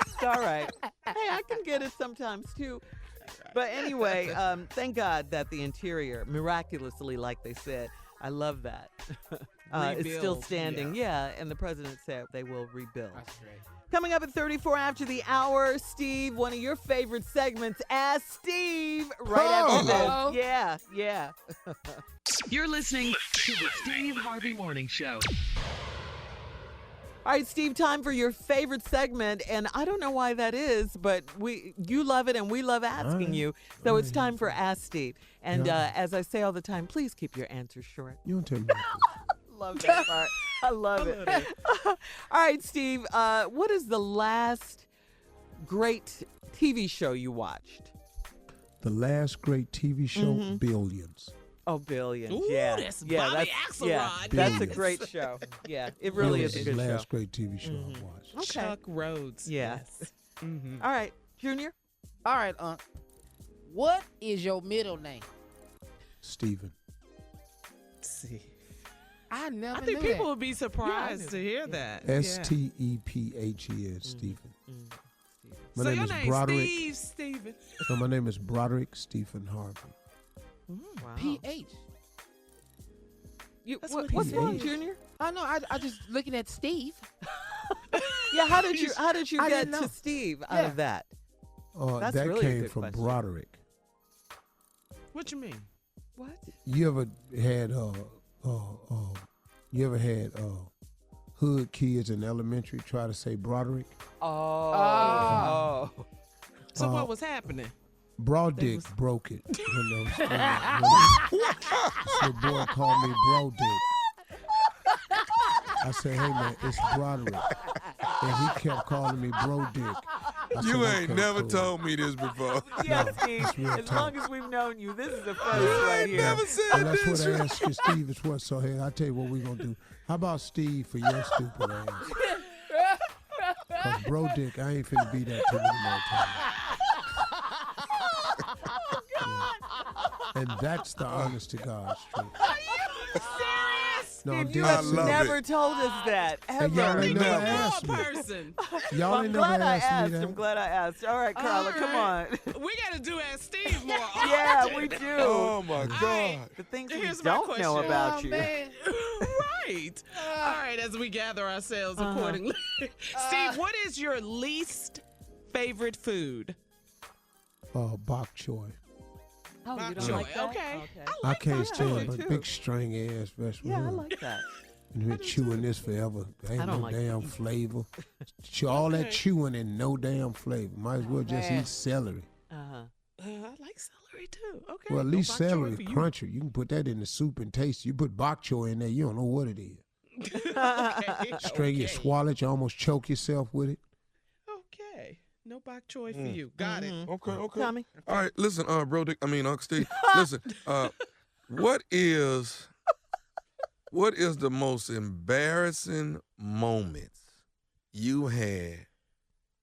It's all right. Hey, I can get it sometimes too. But anyway, thank God that the interior, miraculously, like they said, I love that, is still standing. Yeah, and the president said they will rebuild. That's great. Coming up at 34 after the hour, Steve, one of your favorite segments, Ask Steve, right after this. Yeah. You're listening to the Steve Harvey Morning Show. All right, Steve, time for your favorite segment, and I don't know why that is, but you love it and we love asking you, so it's time for Ask Steve. And as I say all the time, please keep your answers short. You don't tell me. Love that part. I love it. All right, Steve, what is the last great TV show you watched? The last great TV show, Billions. Oh, Billions. Ooh, yeah. that's yeah, Bobby that's, Axelrod. yeah, that's a great show. Yeah, it really is a good the show. last great TV show I watched. Okay. Chuck Rhodes. Yeah. Yes. Mm-hmm. All right, Junior. All right, what is your middle name? Stephen. See. I never I think knew people that. would be surprised to hear that. Stephen. Stephen. My So name your is name's Broderick. Steve Stephen. So my name is Broderick Stephen Harvey. Wow. PH. That's What's what he wrong, said. Junior? I know. I just looking at Steve. Yeah, how did you I get didn't know. to Steve out of that? That's That really a came good from question. Broderick. What you mean? What? You ever had hood kids in elementary try to say Broderick? Oh. So what was happening? Bro Dick broke it. So boy called me Bro Dick. I said, hey man, it's Broderick. And he kept calling me Bro Dick. I You said, ain't okay, never cool. told me this before. Yeah, No, Steve, it's real as talk. long as we've known you, this is a first right here. Never said And that's this. what I asked you, Steve. It's what. So hey, I tell you what we're gonna do. How about Steve for your stupid ass? Cause Bro Dick, I ain't finna be that too many more times. And that's the honest to God's truth. No, I'm Steve, you dead have serious. never told us that, And y'all ever. ain't never Wrong asked me. person. Y'all I'm ain't glad never I asked asked. me that. I'm glad I asked. All right, Carla, come on. We got to do Ask Steve more. Yeah, often. we do. Oh my God. The things Here's we my don't know question. about you. Man. Right. All right, as we gather ourselves accordingly. Steve, what is your least favorite food? Bok choy. Oh, you Bok don't choy. like that? Okay. I can't choy stand too. but big stringy ass vegetable. Yeah, I like that. And been chewing this forever. Ain't I don't no like damn flavor. All that chewing and no damn flavor. Might as well just man. eat celery. I like celery too. Okay. Well, at least bok choy celery for you. crunchy. You can put that in the soup and taste it. You put bok choy in there, you don't know what it is. Okay. Straight, you swallow it, you almost choke yourself with it. Okay. No bok choy for you. Got it. Okay. Tommy? All right, listen, bro, Uncle Steve. Listen, what is the most embarrassing moments you had?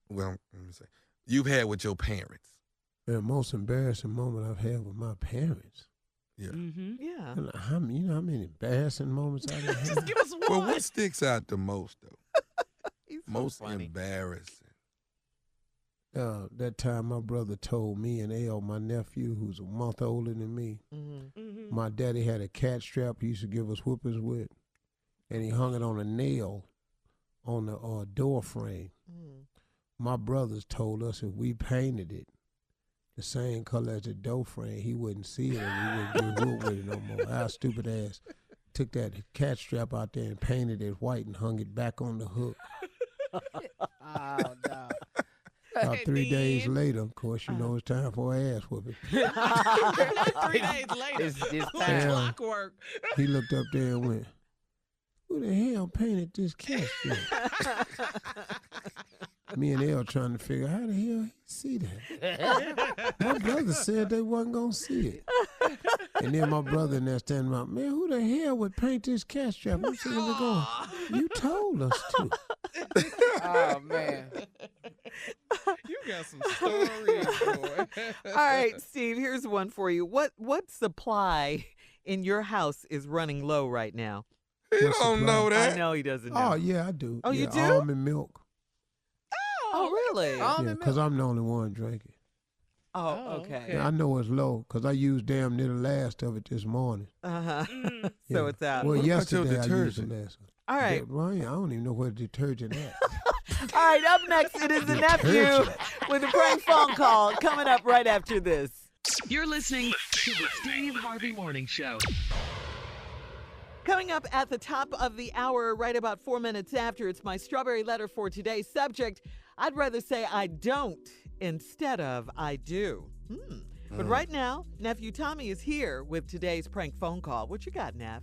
Well, let me say, you've had with your parents. The most embarrassing moment I've had with my parents. Yeah. Mm-hmm. Yeah. And how many embarrassing moments I've had? Just give us one. Well, what sticks out the most though? He's so Most funny. embarrassing. That time my brother told me and El, my nephew, who's a month older than me, Mm-hmm. my daddy had a cat strap he used to give us whoopings with, and he hung it on a nail on the door frame. My brothers told us if we painted it the same color as the door frame, he wouldn't see it and we wouldn't get whooped with it no more. Our stupid ass took that cat strap out there and painted it white and hung it back on the hook. Oh, no. About 3 days later, of course, you know it's time for an ass whooping. 3 days later. It's Like time. clockwork. He looked up there and went, who the hell painted this cat strip? Me and Elle trying to figure out how the hell he see that. My brother said they wasn't going to see it. And then my brother in there standing up, man, who the hell would paint this cat strap? I'm sitting there going, you told us to. Oh, man. You got some stories, boy. All right, Steve, here's one for you. What supply in your house is running low right now? You don't know that. I know he doesn't know. Oh, yeah, I do. Oh, you do? Almond milk. Oh, really? Yeah, because I'm the only one drinking. Oh, okay. Yeah, I know it's low because I used damn near the last of it this morning. Uh-huh. Yeah. So it's out. Well, What about your yesterday I used the detergent? last one. All right. I don't even know where the detergent at. All right, up next, it is the nephew with a prank phone call coming up right after this. You're listening to the Steve Harvey Morning Show. Coming up at the top of the hour, right about 4 minutes after, it's my strawberry letter for today's subject. I'd rather say I don't instead of I do. But right now, Nephew Tommy is here with today's prank phone call. What you got, Neff?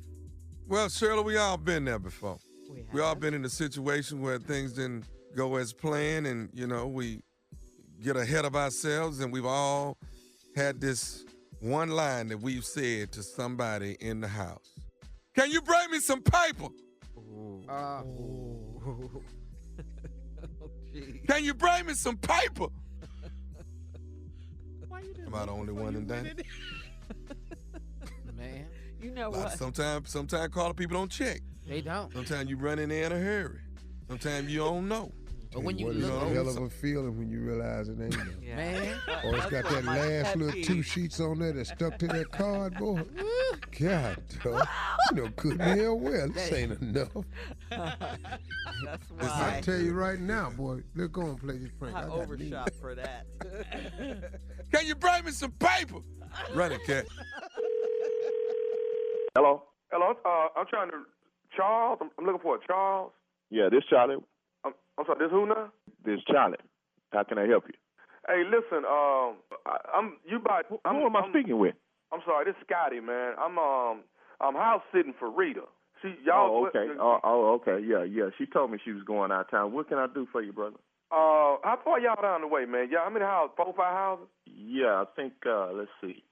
Well, Shirley, we all been there before. We We all been in a situation where things didn't go as planned, and we get ahead of ourselves, and we've all had this one line that we've said to somebody in the house. Can you bring me some paper? Can you bring me some paper? Am I the only one in that? Man. You know what? Sometimes calling people don't check. They don't. Sometimes you run in there in a hurry. Sometimes you don't know. But when you What is look a over hell of a feeling when you realize it ain't there. Yeah. man. Or it's got that last little 2 sheets on there that stuck to that cardboard. God, dog. You know good and hell well this ain't enough. That's I why tell you right now, boy, let's go and play this prank. I got need. overshot for that. Can you bring me some paper? Run it, cat. Hello? Hello, I'm trying to... Charles? I'm looking for a Charles. Yeah, this Charlie. I'm sorry, this who now? This Charlie. How can I help you? Hey, listen, Who am I speaking with? I'm sorry, this is Scotty, man. I'm house sitting for Rita. Oh, okay. Okay. Yeah. She told me she was going out of town. What can I do for you, brother? How far y'all down the way, man? Yeah, how many houses? 4 or 5 houses? Yeah, I think, let's see.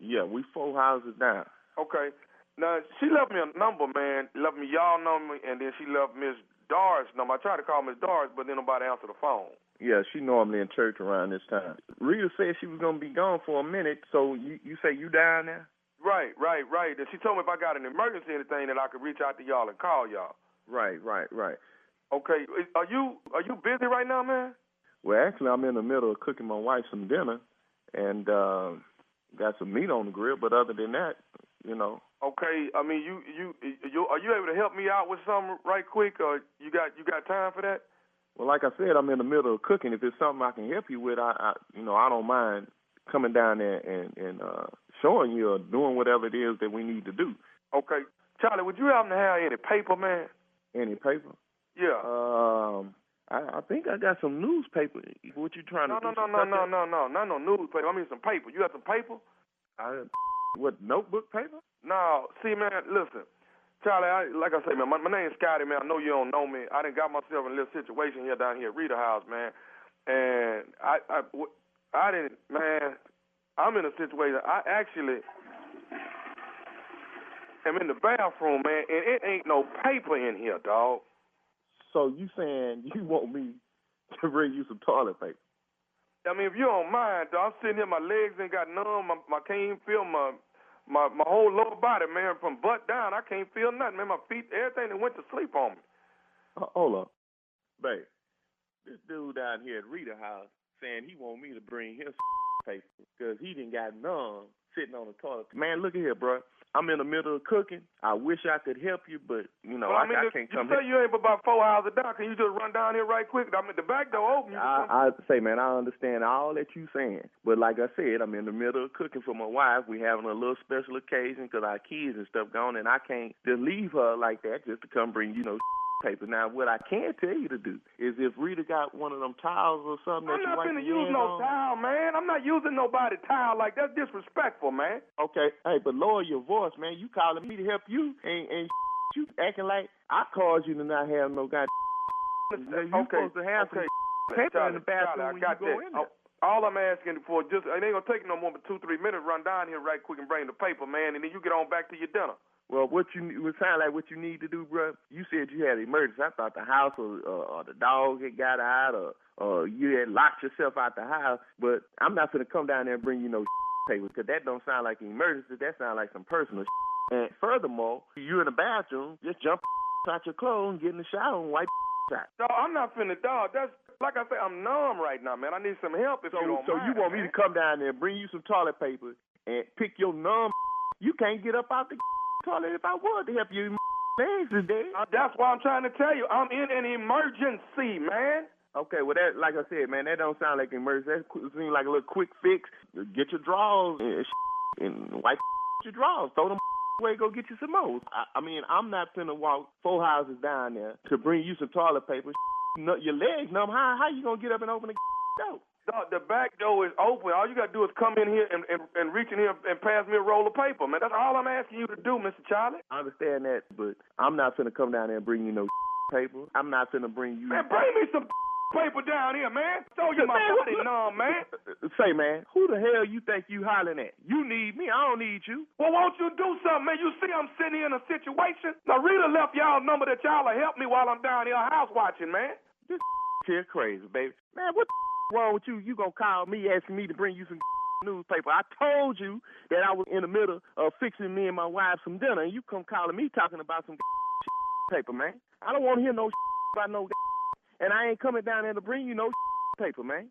Yeah, we 4 houses down. Okay. Now, she left me a number, man. Left me y'all number, and then she left Miss Doris' number. I tried to call Miss Doris, but then nobody answered the phone. Yeah, she normally in church around this time. Rita said she was going to be gone for a minute, so you say you down there? Right. And she told me if I got an emergency or anything that I could reach out to y'all and call y'all. Right. Okay. Are you busy right now, man? Well, actually, I'm in the middle of cooking my wife some dinner, and got some meat on the grill, but other than that, Okay, I mean, are you able to help me out with something right quick, or you got time for that? Well, like I said, I'm in the middle of cooking. If it's something I can help you with, I don't mind coming down there and showing you or doing whatever it is that we need to do. Okay, Charlie, would you happen to have any paper, man? Any paper? Yeah. I think I got some newspaper. What you trying to do? No, not no newspaper. I mean some paper. You got some paper? What, notebook paper? No, see, man, listen. Charlie, like I say, man, my name's Scotty, man. I know you don't know me. I done got myself in a little situation down here at Rita House, man. And I didn't, man, I'm in a situation. I actually am in the bathroom, man, and it ain't no paper in here, dog. So you saying you want me to bring you some toilet paper? I mean, if you don't mind, dog, I'm sitting here, my legs ain't got numb. I can't even feel my whole lower body, man, from butt down. I can't feel nothing, man. My feet, everything that went to sleep on me. Hold up. Babe, this dude down here at Rita House saying he want me to bring his paper because he done got numb sitting on the toilet. Man, look at here, bro. I'm in the middle of cooking. I wish I could help you, but, I can't come here. You say you ain't but about 4 houses down. Can you just run down here right quick? I mean, the back door open. I say, man, I understand all that you saying. But like I said, I'm in the middle of cooking for my wife. We having a little special occasion because our kids and stuff gone, and I can't just leave her like that just to come bring, paper. Now, what I can tell you to do is if Rita got one of them towels or something I'm that you not wipe going to your use hands no on. towel, man. I'm not using nobody's towel like that. That's disrespectful, man. Okay, hey, but lower your voice, man. You calling me to help you, and you acting like I caused you to not have no goddamn. You supposed to have some paper in the bathroom when you go in there. All I'm asking for, it ain't gonna take no more than 2-3 minutes. Run down here right quick and bring the paper, man, and then you get on back to your dinner. Well, it sound like what you need to do, bro. You said you had an emergency. I thought the house or the dog had got out or you had locked yourself out the house. But I'm not gonna come down there and bring you no paper because that don't sound like an emergency. That sounds like some personal. And furthermore, you in the bathroom, just jump out your clothes and get in the shower and wipe out. No, I'm not finna, dog. That's like I say, I'm numb right now, man. I need some help if you don't mind. So you want me to come down there and bring you some toilet paper and pick your numb? You can't get up out the toilet if I was to help you. Legs is dead. That's why I'm trying to tell you. I'm in an emergency, man. Okay, well, that, like I said, man, that don't sound like an emergency. That seems like a little quick fix. Get your drawers and wipe your drawers. Throw them away, go get you some more. I mean, I'm not finna walk 4 houses down there to bring you some toilet paper. Your legs numb. How you gonna get up and open the door? The back door is open. All you gotta do is come in here and reach in here and pass me a roll of paper, man. That's all I'm asking you to do, Mr. Charlie. I understand that, but I'm not finna come down there and bring you no paper. I'm not finna bring you. Man, bring me some paper down here, man. Show you my body numb, man. Say, man, who the hell you think you hollering at? You need me. I don't need you. Well, won't you do something, man? You see I'm sitting here in a situation. Now, Rita left y'all number that y'all will help me while I'm down here house watching, man. This here crazy, baby. Man, what the wrong with you? You gonna call me asking me to bring you some newspaper? I told you that I was in the middle of fixing me and my wife some dinner, and you come calling me talking about some paper, man. I don't want to hear no about no and I ain't coming down there to bring you no paper, man.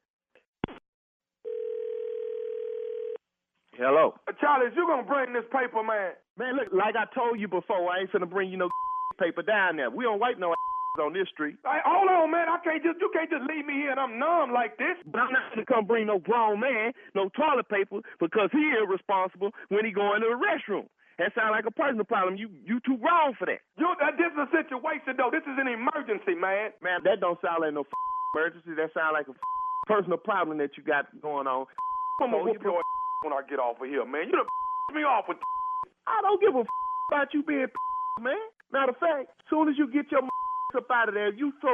Hello. Charlie, you gonna bring this paper, man? Man, look, like I told you before, I ain't finna bring you no paper down there. We don't wipe no on this street. Hey, hold on, man. You can't just leave me here and I'm numb like this. But I'm not gonna come bring no grown man no toilet paper because he irresponsible when he go into the restroom. That sounds like a personal problem. You too grown for that. This is a situation, though. This is an emergency, man. Man, that don't sound like no emergency. That sounds like a personal problem that you got going on. I'm gonna whoop your when I get off of here, man. You done me off with I don't give a about you being man. Matter of fact, as soon as you get your up out of there, you so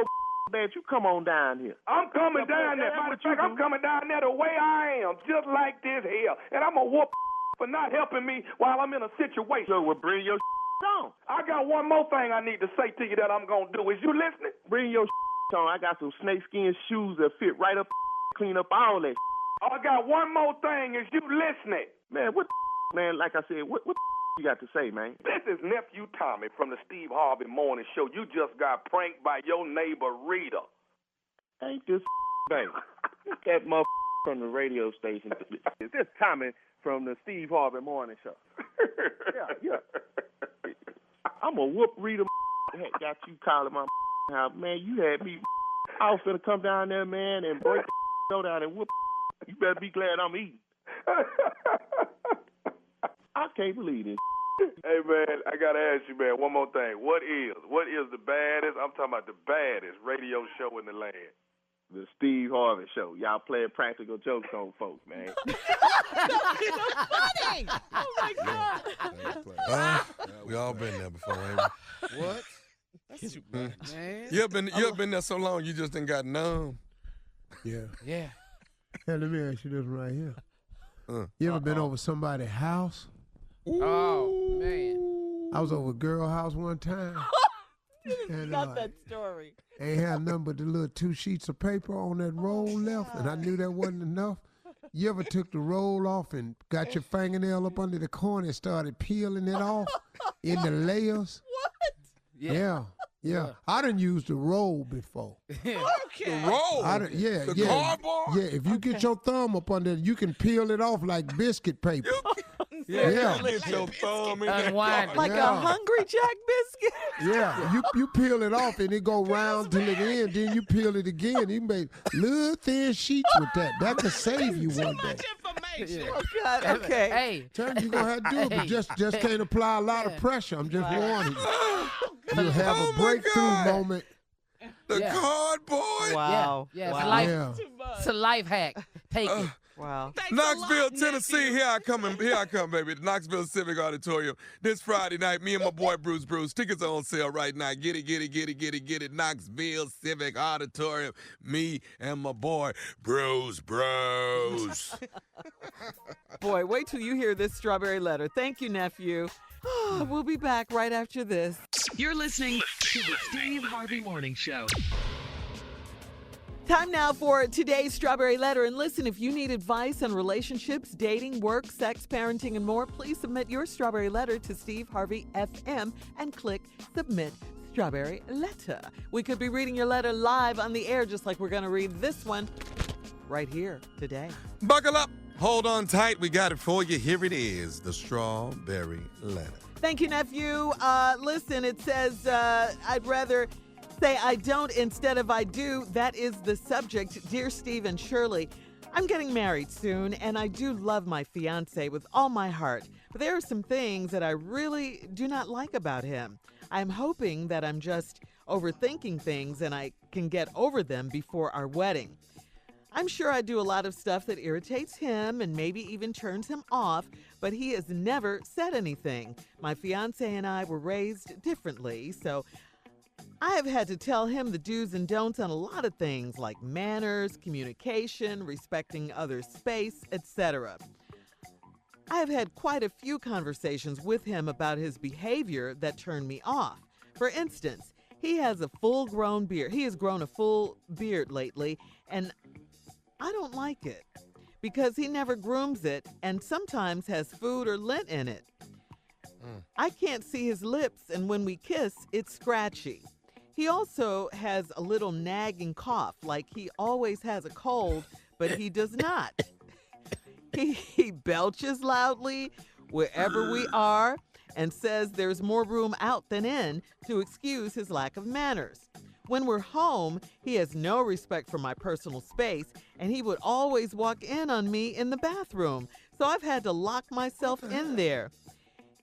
bad, you come on down here. I'm coming down there. Matter of fact, I'm coming down there the way I am, just like this here. And I'm gonna whoop for not helping me while I'm in a situation. So we'll bring your on. I got one more thing I need to say to you that I'm gonna do. Is you listening? Bring your on. I got some snakeskin shoes that fit right up, clean up all that. I got one more thing. Is you listening? Man, what man, like I said, what you got to say, man? This is Nephew Tommy from the Steve Harvey Morning Show. You just got pranked by your neighbor Rita. Ain't this baby? That motherfucker from the radio station. Is this Tommy from the Steve Harvey Morning Show? Yeah. I'm gonna whoop Rita. Got you calling my house, man. You had me. I was finna come down there, man, and break the down and whoop. You better be glad I'm eating. I can't believe this. Hey, man, I got to ask you, man, one more thing. What is the baddest, I'm talking about the baddest radio show in the land? The Steve Harvey Show. Y'all playing practical jokes on folks, man. Funny. Oh, my God. We all been there before, ain't we? What? Man. You have been there so long, you just done got numb. Yeah. Yeah. Hey, let me ask you this right here. You ever been over somebody's house? Oh, man. I was over a girl house one time. And, not that story. Ain't had nothing but the little 2 sheets of paper on that roll left, and I knew that wasn't enough. You ever took the roll off and got your fingernail up under the corner and started peeling it off in the layers? What? Yeah. I done used the roll before. Okay. The roll? The cardboard? Yeah, if you get your thumb up under it, you can peel it off like biscuit paper. Yeah. Get your thumb in there. Like a Hungry Jack biscuit. Yeah, you peel it off and it go round till it end. Then you peel it again. You make little thin sheets with that. That could save you one day. Yeah. Oh, God. Okay. Hey. Tell you gonna have to do it, but just can't apply a lot of pressure. I'm just warning you. You'll have a breakthrough moment. The cardboard? Wow. Yeah. Wow. It's a life hack. Take it. Wow. Knoxville, Tennessee, here I come, baby. The Knoxville Civic Auditorium this Friday night. Me and my boy Bruce. Tickets are on sale right now. Get it. Knoxville Civic Auditorium. Me and my boy Bruce. Boy, wait till you hear this strawberry letter. Thank you, nephew. We'll be back right after this. You're listening to the Steve Harvey Morning Show. Time now for today's Strawberry Letter. And listen, if you need advice on relationships, dating, work, sex, parenting, and more, please submit your Strawberry Letter to Steve Harvey FM and click Submit Strawberry Letter. We could be reading your letter live on the air, just like we're going to read this one right here today. Buckle up. Hold on tight. We got it for you. Here it is, the Strawberry Letter. Thank you, nephew. Listen, it says, I'd rather say I don't instead of I do. That is the subject. Dear Steve and Shirley, I'm getting married soon, and I do love my fiancé with all my heart. But there are some things that I really do not like about him. I'm hoping that I'm just overthinking things and I can get over them before our wedding. I'm sure I do a lot of stuff that irritates him and maybe even turns him off, but he has never said anything. My fiancé and I were raised differently, so I have had to tell him the do's and don'ts on a lot of things like manners, communication, respecting others' space, etc. I have had quite a few conversations with him about his behavior that turned me off. For instance, he has a full-grown beard. He has grown a full beard lately, and I don't like it because he never grooms it and sometimes has food or lint in it. I can't see his lips, and when we kiss, it's scratchy. He also has a little nagging cough, like he always has a cold, but he does not. He belches loudly wherever we are and says there's more room out than in to excuse his lack of manners. When we're home, he has no respect for my personal space, and he would always walk in on me in the bathroom, so I've had to lock myself in there.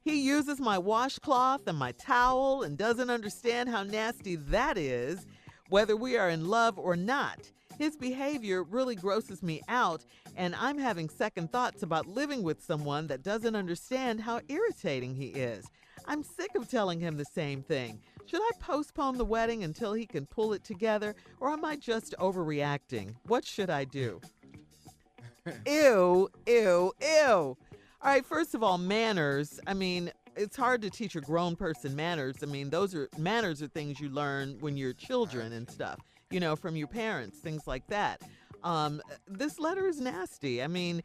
He uses my washcloth and my towel and doesn't understand how nasty that is, whether we are in love or not. His behavior really grosses me out, and I'm having second thoughts about living with someone that doesn't understand how irritating he is. I'm sick of telling him the same thing. Should I postpone the wedding until he can pull it together, or am I just overreacting? What should I do? Ew. All right, first of all, manners. I mean, it's hard to teach a grown person manners. I mean, manners are things you learn when you're children and stuff, you know, from your parents, things like that. This letter is nasty. I mean,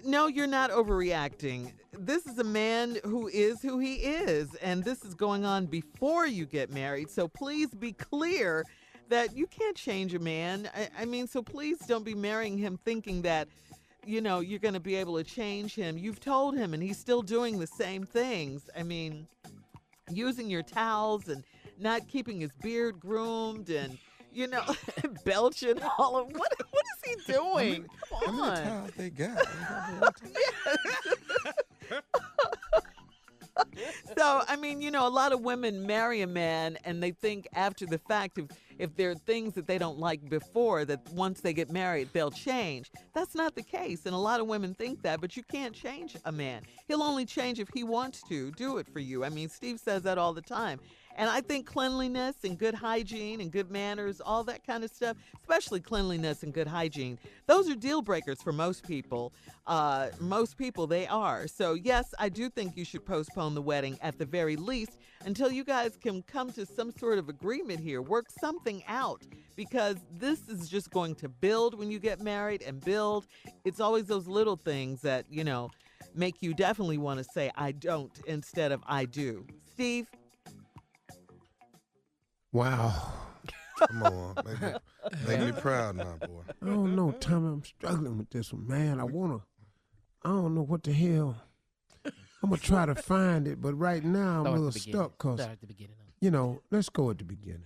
no, you're not overreacting. This is a man who is who he is, and this is going on before you get married. So please be clear that you can't change a man. I mean, so please don't be marrying him thinking that, you know, you're going to be able to change him. You've told him, and he's still doing the same things. I mean, using your towels and not keeping his beard groomed and, you know, belching all of what is he doing? Come on. How many towels they got? So, I mean, you know, a lot of women marry a man and they think after the fact, if there are things that they don't like before, that once they get married, they'll change. That's not the case. And a lot of women think that, but you can't change a man. He'll only change if he wants to do it for you. I mean, Steve says that all the time. And I think cleanliness and good hygiene and good manners, all that kind of stuff, especially cleanliness and good hygiene, those are deal breakers for most people. They are. So, yes, I do think you should postpone the wedding at the very least until you guys can come to some sort of agreement here. Work something out, because this is just going to build when you get married and build. It's always those little things that, you know, make you definitely want to say I don't instead of I do. Steve? Wow. Come on. Make me proud now, boy. I don't know, Tommy. I'm struggling with this one, man. I don't know what the hell. I'm going to try to find it, but right now I'm a little stuck because, you know, let's go at the beginning.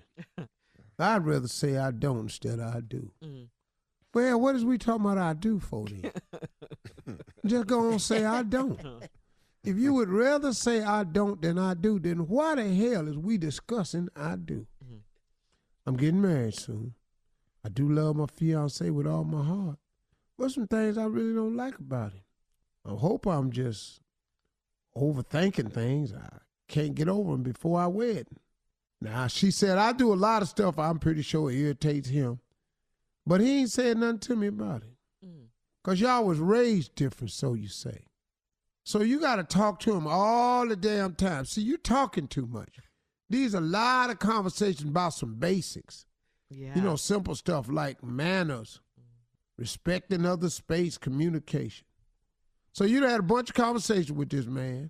I'd rather say I don't instead of I do. Well, what is we talking about I do for then? Just go on and say I don't. If you would rather say I don't than I do, then why the hell is we discussing I do? I'm getting married soon. I do love my fiancé with all my heart. What's some things I really don't like about him? I hope I'm just overthinking things. I can't get over them before our wedding. Now, she said, I do a lot of stuff I'm pretty sure irritates him. But he ain't said nothing to me about it. Because y'all was raised different, so you say. So you got to talk to him all the damn time. See, you talking too much. These are a lot of conversations about some basics. Yeah. You know, simple stuff like manners, respecting other space, communication. So you had a bunch of conversation with this man.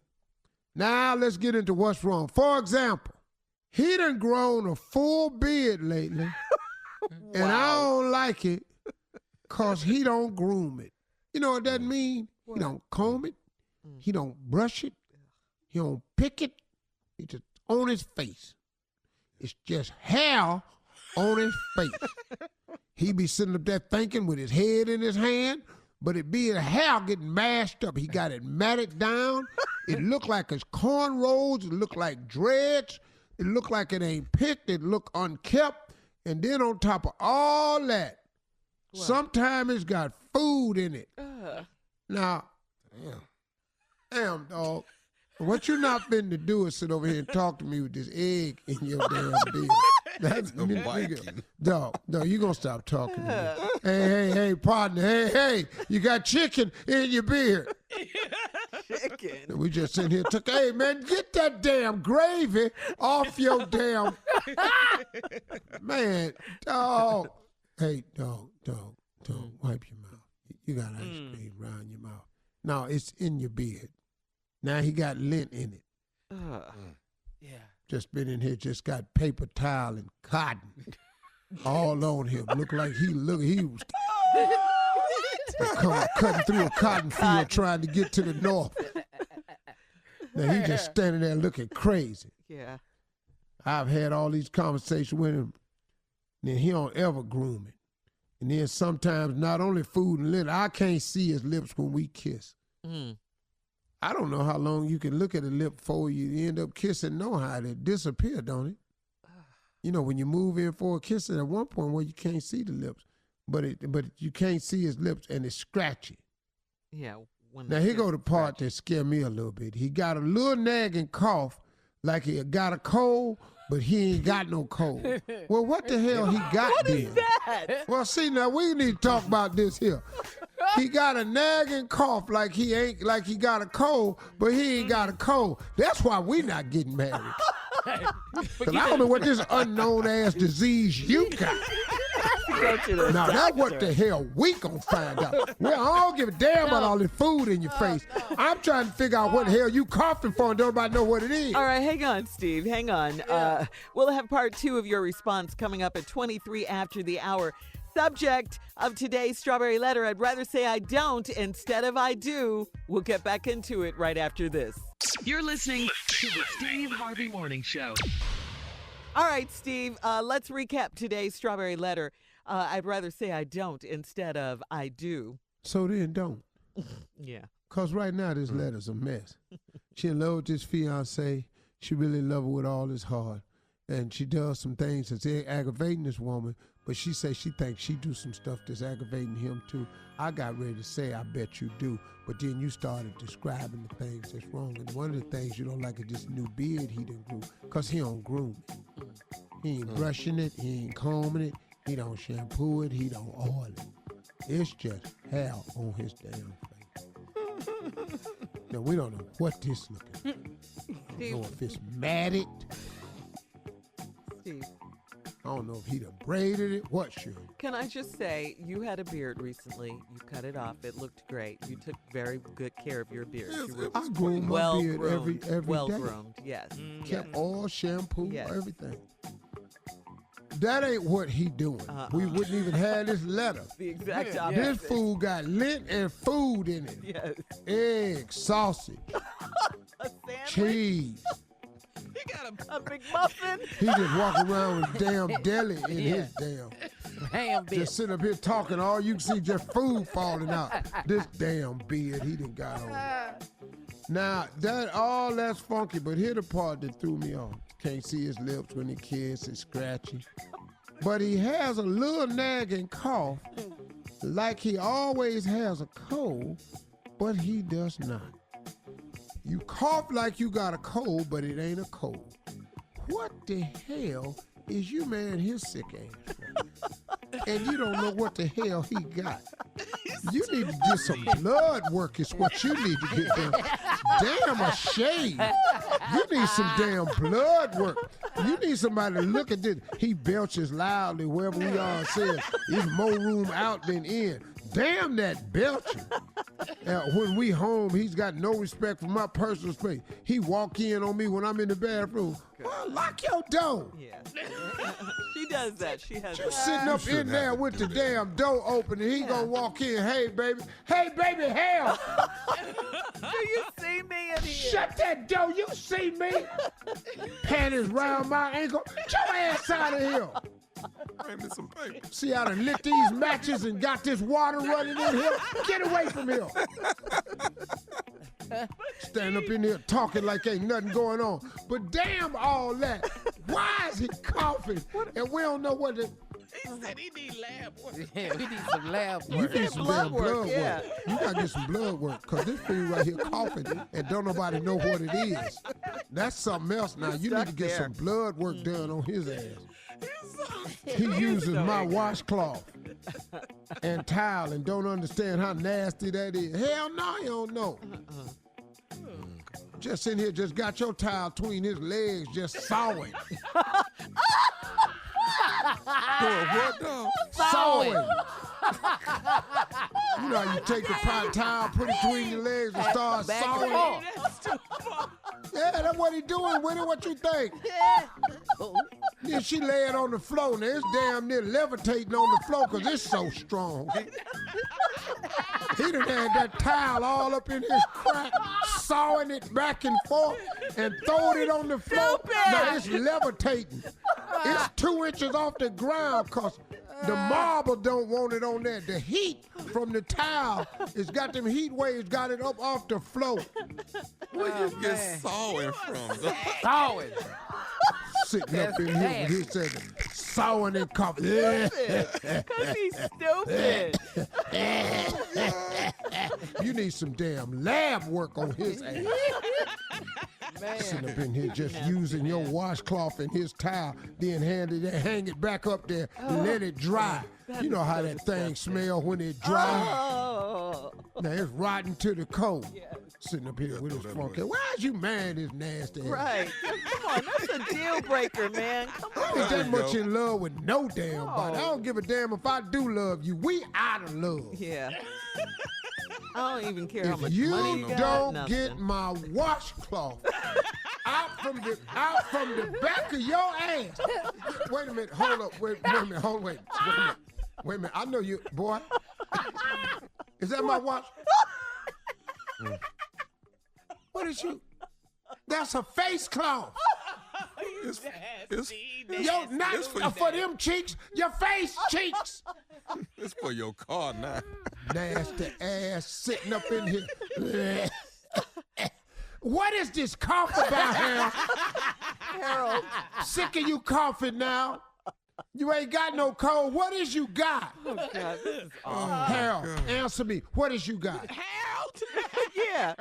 Now let's get into what's wrong. For example, he done grown a full beard lately, and I don't like it because he don't groom it. You know what that mean? What? He don't comb it. He don't brush it. He don't pick it. He just on his face. It's just hair on his face. He be sitting up there thinking with his head in his hand, but it be his hair getting mashed up. He got it matted down. It look like it's cornrows. It look like dreads. It look like it ain't picked. It look unkept. And then on top of all that, sometimes it's got food in it. Now, damn, dog. What you not finna do is sit over here and talk to me with this egg in your damn beard. That's dog, you gonna stop talking to me. Hey, partner. Hey, you got chicken in your beard. Chicken. We just sitting here. Hey, man, get that damn gravy off your damn. Man, dog. Hey, dog, wipe your mouth. You got ice cream around your mouth. No, it's in your beard. Now he got lint in it. Yeah. Just been in here, just got paper towel and cotton all on him. Look like he was cutting through a cotton field trying to get to the north. Now he just standing there looking crazy. Yeah. I've had all these conversations with him, and then he don't ever groom it. And then sometimes not only food and lint, I can't see his lips when we kiss. I don't know how long you can look at a lip before you end up kissing. Know how it disappear, don't it? You know, when you move in for a kiss, at one point where you can't see the lips, but you can't see his lips and it's scratchy. Yeah. Now here go the part that scared me a little bit. He got a little nagging cough, like he got a cold, but he ain't got no cold. Well, what the hell he got What then? is that? Well, see, now we need to talk about this here. He got a nagging cough like he got a cold, but he ain't got a cold. That's why we not getting married. Because I don't know what this unknown ass disease you got. Now that's what the hell we gonna find out. Well, I don't give a damn about all this food in your face. I'm trying to figure out what the hell you coughing for and don't nobody know what it is. All right, hang on, Steve. Hang on. We'll have part 2 of your response coming up at 23 after the hour. Subject of today's Strawberry Letter, I'd rather say I don't instead of I do. We'll get back into it right after this. You're listening to the Steve Harvey Morning Show. All right, Steve, let's recap today's Strawberry Letter. I'd rather say I don't instead of I do. So then don't. Yeah. Because right now this letter's a mess. She in love with this fiancé. She really love her with all his heart. And she does some things that's aggravating this woman, but she says she thinks she do some stuff that's aggravating him too. I got ready to say, I bet you do. But then you started describing the things that's wrong. And one of the things you don't like is this new beard he done grew, because he don't groom it. He ain't brushing it. He ain't combing it. He don't shampoo it. He don't oil it. It's just hair on his damn face. Now, we don't know what this looking. I don't know if it's matted. Steve. I don't know if he done braided it. What should? Can I just say, you had a beard recently. You cut it off. It looked great. You took very good care of your beard. You were I groom my beard every day. Well-groomed, yes. Kept oil, shampoo, Yes. everything. That ain't what he doing. We wouldn't even have this letter. The exact opposite. This food got lint and food in it. Yes. Egg, sausage, cheese. He got a big muffin. He just walking around with damn deli in his damn. Ham beard. Just sitting up here talking, all you can see just food falling out. This damn beard he done got on. Now, that's funky, but here the part that threw me off. Can't see his lips when he kisses, it's scratchy. But he has a little nagging cough, like he always has a cold, but he does not. You cough like you got a cold, but it ain't a cold. What the hell is you marrying his sick ass for? And you don't know what the hell he got. You need to get some blood work is what you need to get done. Damn, a shave. You need some damn blood work. You need somebody to look at this. He belches loudly wherever we all says. There's more room out than in. Damn that belching. When we home, he's got no respect for my personal space. He walk in on me when I'm in the bathroom. Well, lock your door. Yeah. She does that. She has You sitting up in there with the damn door open and he gonna walk in, hey baby, hell. Do you see me in here? Shut that door, you see me? Panties round my ankle. Get your ass out of here. Bring me some paper. See how I done lit these matches and got this water running in here? Get away from here. Stand up in here talking like ain't nothing going on. But damn all that. Why is he coughing? And we don't know what to... He said he need lab work. Yeah, we need some lab You work. need some damn blood work. You gotta get some blood work, because this fool right here coughing and don't nobody know what it is. That's something else now. You need to get some blood work done on his ass. He uses my washcloth and towel and don't understand how nasty that is. Hell no, you don't know. Just in here, just got your towel between his legs, just sawing. Doing what, dog? Sawing. You know how you take the towel, put it between your legs and start sawing? Yeah, that's what he doing with it. What you think? Then she lay it on the floor. Now it's damn near levitating on the floor because it's so strong. He done had that towel all up in his crack, sawing it back and forth and throwing it on the floor. Now it's levitating. It's 2 inches off the ground because the marble don't want it on there. The heat from the towel, it's got them heat waves, got it up off the floor. Where you get sawing from? Sawing. Sitting up in here with his second, sawing and coughing. Because he's stupid. You need some damn lab work on his ass. Sitting up in here just using your washcloth and his towel, then hang it back up there and let it dry. You know how that thing smell when it dry. Now it's rotten to the core. Sitting up here with his funky. Why is you mad this nasty ass? Right. Come on, that's a deal breaker, man. Come on. I ain't that much in love with no damn body. I don't give a damn if I do love you. We out of love. Yeah. I don't even care how much If you money you got. don't Nothing. get my washcloth out from the back of your ass. Wait a minute, hold up. Wait a minute. Wait a minute. I know you, boy. Is that my watch? What is you? That's a face cloth. Not for them cheeks, your face cheeks. It's for your car now. Nasty ass sitting up in here. What is this cough about, Harold? Harold. Sick of you coughing now. You ain't got no cold. What is you got? Oh, God, this is awful. Harold, answer me. What is you got? Harold? Yeah.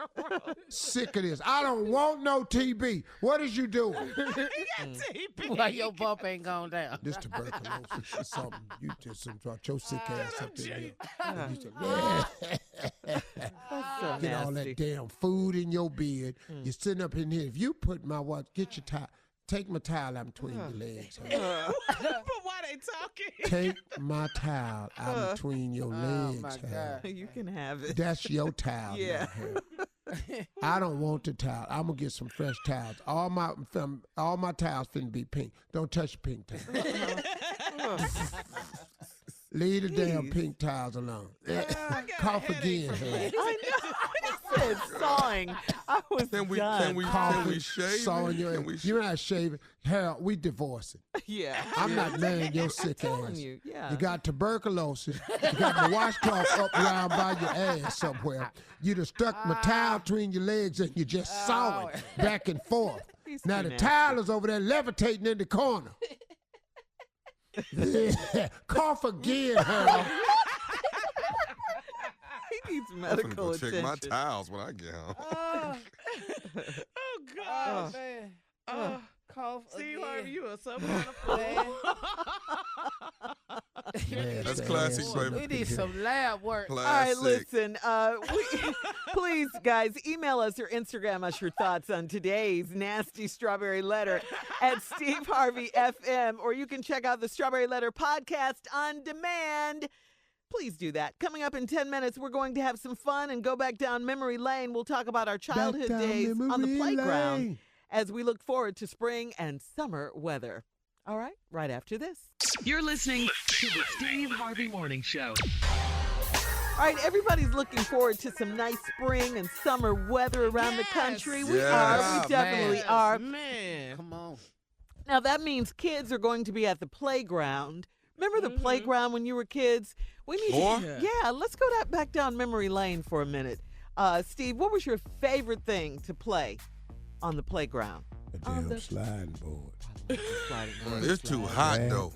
Sick of this. I don't want no TB. What is you doing? He got TB. Why your bump ain't gone down? This tuberculosis or something. You just brought your sick ass up in here. So Get all that nasty. damn food in your beard. You're sitting up in here. If you put my watch, get your towel. Take my towel out between your legs. But why they talking? Take my towel out between your legs. my Harold. God. You can have it. That's your towel. Yeah. now, Harold. I don't want the towel. I'm gonna get some fresh towels. All my towels finna be pink. Don't touch the pink towel. Leave the damn pink towels alone. Cough again, Harold. I know. He said sawing. I was Can we Coughing, shave? sawing your Can we You're not shaving. Harold, we divorcing. Yeah. I'm not marrying your sick telling ass. you, yeah. You got tuberculosis. You got my washcloth up around by your ass somewhere. You done stuck my towel between your legs and you just sawing back and forth. He's Now too the nasty. towel is over there levitating in the corner. Cough again, Harold. needs I'm medical finna go attention. check my towels when I get home. Oh, gosh. Man. Cough Steve again. Harvey, you are so kind of fool. That's classic, baby. We need some lab work. All right, Classic. listen. Please, guys, email us or Instagram us your thoughts on today's nasty strawberry letter at Steve Harvey FM, or you can check out the Strawberry Letter podcast on demand. Please do that. Coming up in 10 minutes, we're going to have some fun and go back down memory lane. We'll talk about our childhood down days on the memory playground lane. as we look forward to spring and summer weather. All right after this. You're listening to the Steve Harvey Morning Show. All right, everybody's looking forward to some nice spring and summer weather around the country. We are. We definitely are. Man. Come on. Now, that means kids are going to be at the playground. Remember the playground when you were kids? We need to, yeah, let's go back down memory lane for a minute. Steve, what was your favorite thing to play on the playground? A damn sliding board. It's too hot, though.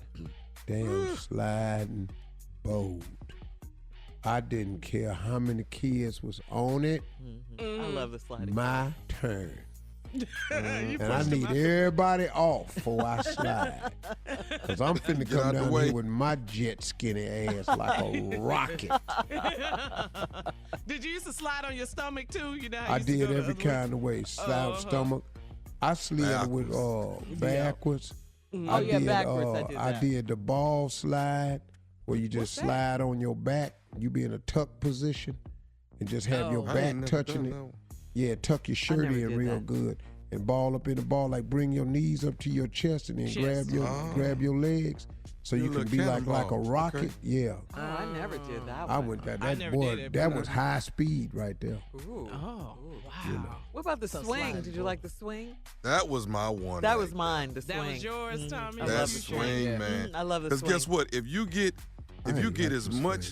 Damn sliding board. I didn't care how many kids was on it. I love the sliding My turn. And I need everybody off before I slide. Because I'm finna come down here with my jet skinny ass like a rocket. Did you used to slide on your stomach, too? You know how I you used to did go to every other- kind of way. Slide stomach. I slid with backwards. Oh, yeah, backwards. I did the ball slide where you just slide on your back. You be in a tuck position and just have your back touching it. Yeah, tuck your shirt in real good and ball up in the ball, like bring your knees up to your chest and then grab your legs so you can be like a rocket. Okay. Yeah. Oh, I never did that one. I went that was high speed right there. Ooh. Oh, wow. You know. What about the swing? Did you like the swing? That was my one. That was mine, the swing. That was yours, Tommy? I That love the swing, man. I love the swing. Because guess what? If you get as much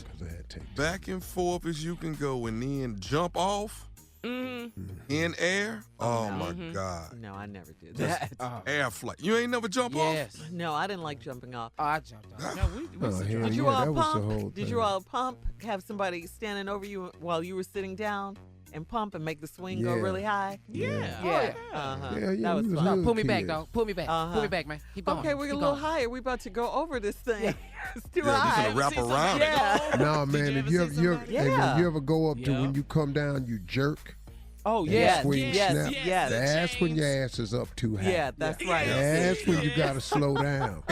back and forth as you can go and then jump off in air, my God. No, I never did that. Air flight. You ain't never jump off? No, I didn't like jumping off. Oh, I jumped off. No, Did you all pump? Did you all pump? Have somebody standing over you while you were sitting down and pump and make the swing go really high? Yeah. That was fun. No, pull me back, dog. Pull me back. Pull me back, man. Keep going. Okay, we're a little higher. We're about to go over this thing. It's too Yeah, high. you finna wrap around it. Yeah. No, man, if you ever go up to when you come down, you jerk. Oh, and yes, swing, snap. yes. That's when your ass is up too high. Yeah, that's right. That's when you got to slow down.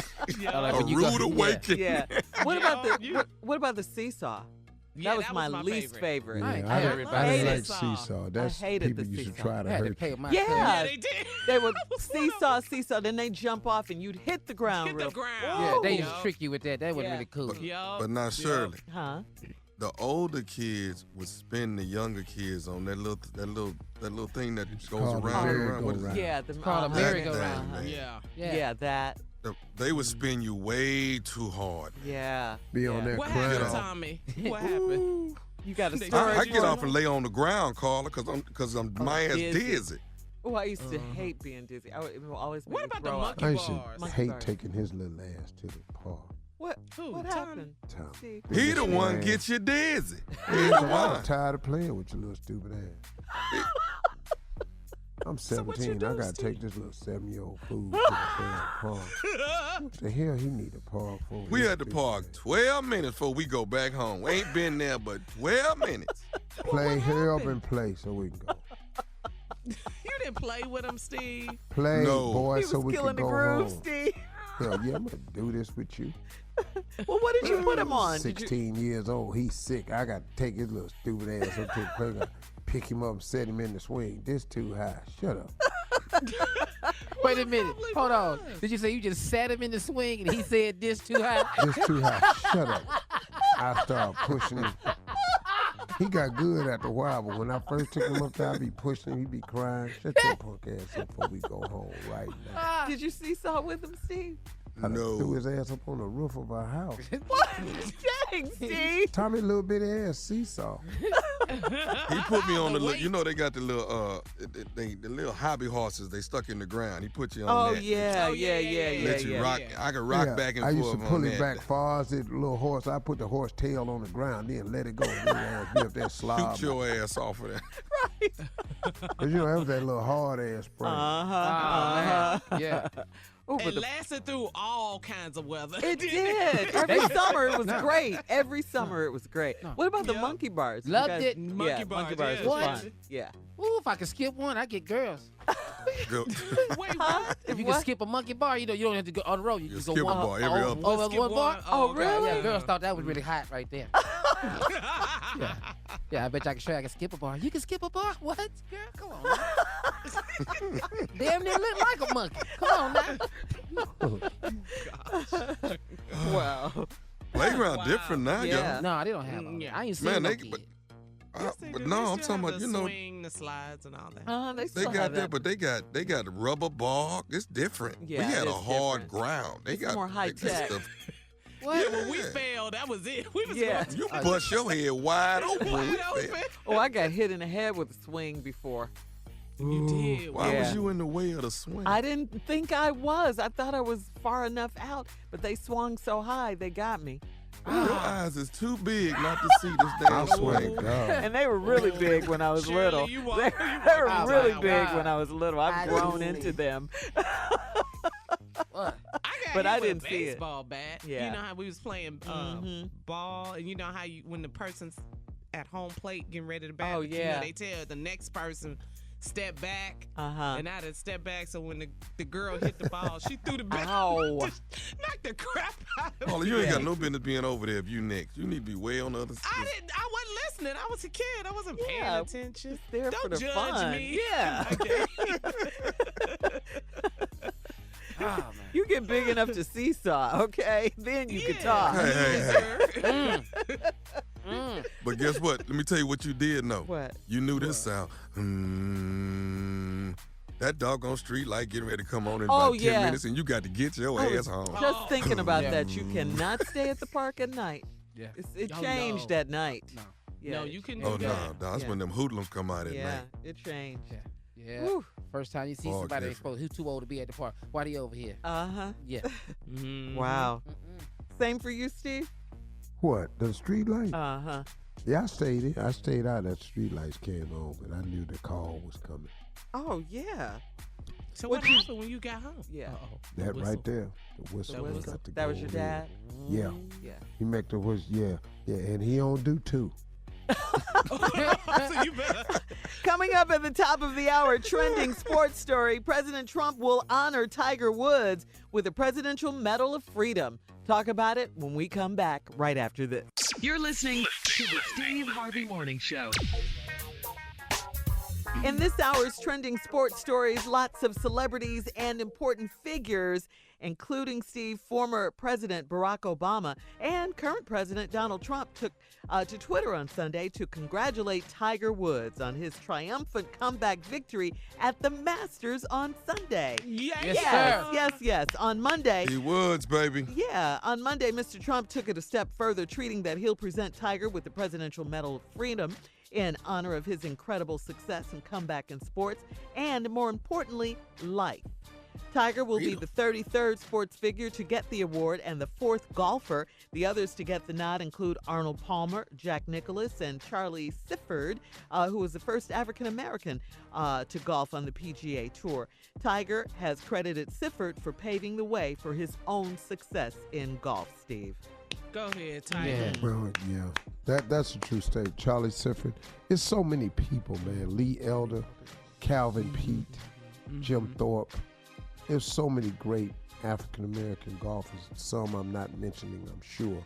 A rude awakening. Yeah. What about the seesaw? Yeah, that was my least favorite. Yeah, I didn't like seesaw. That's I hated people the used to seesaw. try to hurt you. Yeah, they did. They would seesaw, then they jump off and you'd hit the ground. Yeah, they used to trick you with that. That wasn't really cool. But not Shirley. Huh? The older kids would spin the younger kids on that little thing that goes around and around. What is it? Yeah, it's called a merry-go-round. Yeah, that. They would spin you way too hard. Yeah. Be on that What crown. happened, Tommy? What happened? You got a story. I get off and lay on the ground, Carla, because I'm my ass dizzy. Oh, I used to hate being dizzy. It would always make What me about the throw up. monkey I used bars? to hate taking his little ass to the park. What happened? Tommy. He the one gets you dizzy. He's the I'm one. tired of playing with your little stupid ass. I'm 17. I gotta take this little 7-year-old fool to the damn park. What the hell he need a park for? We at the park 12 minutes before we go back home. We ain't been there but 12 minutes. Hurry up and play so we can go. You didn't play with him, Steve. Play, boy, He so was we killing can the go groove, home. Steve. Hell yeah, I'm gonna do this with you. Well, what did you put him on? 16 years old, he's sick. I got to take his little stupid ass up to the playground, pick him up and set him in the swing. This too high. Shut up. Wait a minute. Hold on. Did you say you just sat him in the swing and he said this too high? This too high. Shut up. I started pushing him. He got good after a while, but when I first took him up there, I'd be pushing him, he'd be crying. Shut your punk ass up before we go home right now. Did you seesaw with him, Steve? I done No. threw his ass up on the roof of our house. What? Dang, Steve. Tommy little bitty ass seesaw. He put me on the little, you know they got the little the little hobby horses they stuck in the ground. He put you on that. Yeah. Let you rock. I could rock back and I forth. used to pull it back far as the little horse. I put the horse tail on the ground, then let it go. Then ass be up there slob. Shoot your ass off of that. Cause that was that little hard ass spray. Yeah. It lasted through all kinds of weather. It did. Every summer it was great. Every summer it was great. What about the monkey bars? You Loved guys- it. Monkey bars was fun. Yeah. Ooh, if I could skip one, I get girls. Wait, what? If you can skip a monkey bar, you don't have to go on the road. You can skip go a one bar every other. over one bar. Oh, really? Yeah, girls thought that was really hot right there. Yeah, I bet you I can show you I can skip a bar. You can skip a bar? What? Girl, come on. Damn near look like a monkey. Come on now. Wow. Playground different now, Yeah. No, they don't have all that. I ain't seen Man, no they, kid. but They but do. no, They I'm still talking have about the you know swing, the slides, and all that. They they still got have that, but they got rubber bark. It's different. Yeah, we had it a is hard different. ground. They It's got more high they got tech. stuff. Yeah, when we failed, that was it. We was Yeah. going You bust your head wide open. when we wide failed. open. Oh, I got hit in the head with a swing before. You did. Why Yeah. was you in the way of the swing? I didn't think I was. I thought I was far enough out, but they swung so high, they got me. Your eyes is too big not to see this damn I swear to swing. God. And they were really big when I was Shirley, little. you They, walk- they you were walk really out. big when I was little. I've I grown didn't into see. them. What? I got But hit I with didn't a see it. baseball bat. Yeah. You know how we was playing ball, and you know how when the person's at home plate getting ready to bat, Oh, but you yeah. know, they tell the next person step back, Uh-huh. and I did step back. So when the girl hit the ball, she threw the bat, Ow. knocked the crap out of Paula, me. you ain't got no business being over there if you next. You need to be way on the other side. I wasn't listening. I was a kid. I wasn't paying Yeah, attention. Just there Don't for the judge fun. me. Yeah. Oh, man. You get big enough to seesaw, okay? Then you can talk. Hey. But guess what? Let me tell you what you did know. What? You knew this sound. That doggone street light getting ready to come on in Oh, about 10 yeah. minutes, and you got to get your I ass was home. just thinking about Yeah. that. You cannot stay at the park at night. Yeah. It Oh, changed no. at night. No. Yeah, No, you couldn't Oh, do no. that. That's Yeah. when them hoodlums come out at Yeah, night. it changed. Yeah. Yeah. Whew. First time you see Far somebody different. exposed, who's too old to be at the park? Why they over here? Uh-huh. Yeah. Wow. Same for you, Steve? What? The street light? Uh-huh. Yeah, I stayed out that street lights came on, but I knew the call was coming. Oh, yeah. So What what you- happened when you got home? Yeah. That whistle. right there. The whistle. The whistle. got to That was go your in. dad? Yeah. Yeah. He make the whistle. Yeah. And he don't do two. So you better. Coming up at the top of the hour, trending sports story. President Trump will honor Tiger Woods with the Presidential Medal of Freedom. Talk about it when we come back right after this. You're listening to the Steve Harvey Morning Show. In this hour's trending sports stories, lots of celebrities and important figures, including Steve, former President Barack Obama and current President Donald Trump took to Twitter on Sunday to congratulate Tiger Woods on his triumphant comeback victory at the Masters on Sunday. Yes. On Monday. He Woods, baby. Yeah, on Monday, Mr. Trump took it a step further, tweeting that he'll present Tiger with the Presidential Medal of Freedom in honor of his incredible success and comeback in sports, and more importantly, life. Tiger will be the 33rd sports figure to get the award and the 4th golfer. The others to get the nod include Arnold Palmer, Jack Nicklaus, and Charlie Sifford, who was the first African-American to golf on the PGA Tour. Tiger has credited Sifford for paving the way for his own success in golf, Steve. Go ahead, Tiger. Yeah. Well, yeah. That's a true statement. Charlie Sifford. It's so many people, man. Lee Elder, Calvin Pete, Jim Thorpe. There's so many great African-American golfers. Some I'm not mentioning, I'm sure.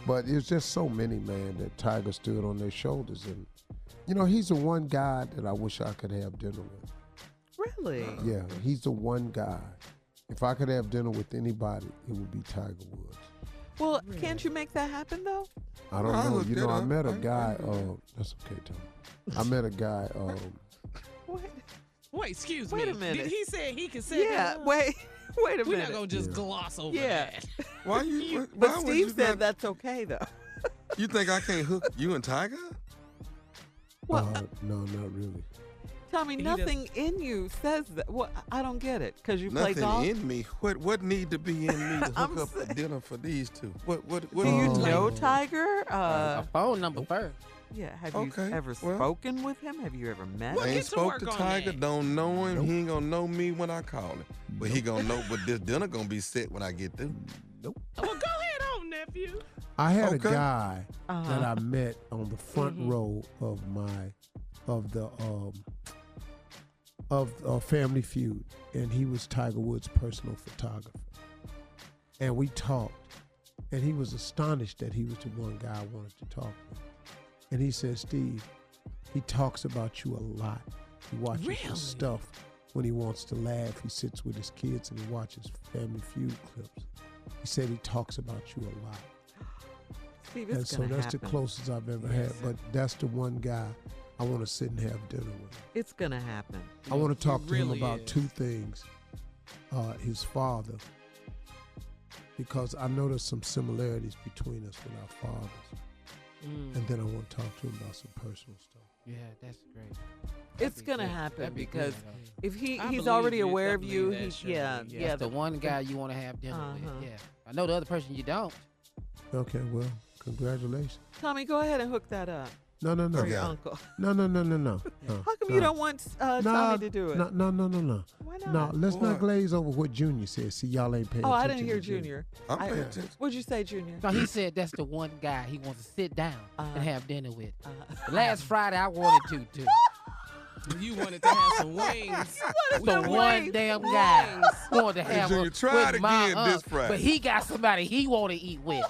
But it's just so many, man, that Tiger stood on their shoulders. And, you know, he's the one guy that I wish I could have dinner with. Really? Yeah, he's the one guy. If I could have dinner with anybody, it would be Tiger Woods. Well, can't you make that happen, though? I don't I'll know. look You that know, I up. met a guy. That's okay, Tom. I met a guy. What? Wait, excuse Wait me. a minute. Did he say he could say Yeah, that? wait. Wait a We're minute. not going to just gloss over Yeah. that. Why you? But why would Steve you said not- that's okay, though. You think I can't hook you and Tiger? No, not really. Tommy, nothing in you says that. What? I don't get it. Because you play Nothing golf? in me. What need to be in me to hook up a dinner for these two? What Do you know Tiger? A phone number first. Yeah. Have you ever well. spoken with him? Have you ever met I him? ain't spoke to Tiger. Don't know him. He ain't gonna know me when I call him. But he gonna know. But this dinner gonna be set when I get through. Nope. Well, go ahead on, nephew. I had a Okay. guy that I met on the front row of Family Feud, and he was Tiger Woods' personal photographer. And we talked, and he was astonished that he was the one guy I wanted to talk with. And he said, Steve, he talks about you a lot. He watches your stuff when he wants to laugh. He sits with his kids and he watches Family Feud clips. He said he talks about you a lot. Steve, And it's so gonna that's happen. the closest I've ever had. But that's the one guy I want to sit and have dinner with. It's going to happen. I want to talk to him really about is. two things. His father, because I know there's some similarities between us with our fathers. And then I want to talk to him about some personal stuff. Yeah, that's great. It's going to happen That'd be because good, though. if he's believe already you. aware I of you, believe that, Shirley. yeah. That's the one guy you want to have dinner with. Uh-huh. Yeah. I know the other person you don't. Okay, well, congratulations. Tommy, go ahead and hook that up No. for your uncle. No. How come you don't want Tommy to do it? No. Why not? No, let's Why? not glaze over what Junior said. See, y'all ain't paying Oh, I attention. didn't hear to Junior. I'm paying attention. What'd you say, Junior? No, he said that's the one guy he wants to sit down and have dinner with. Uh-huh. Last Friday, I wanted to, too. You wanted to have some wings. The one damn guy wanted to have Junior, with try it my again this aunt, Friday. but he got somebody he want to eat with.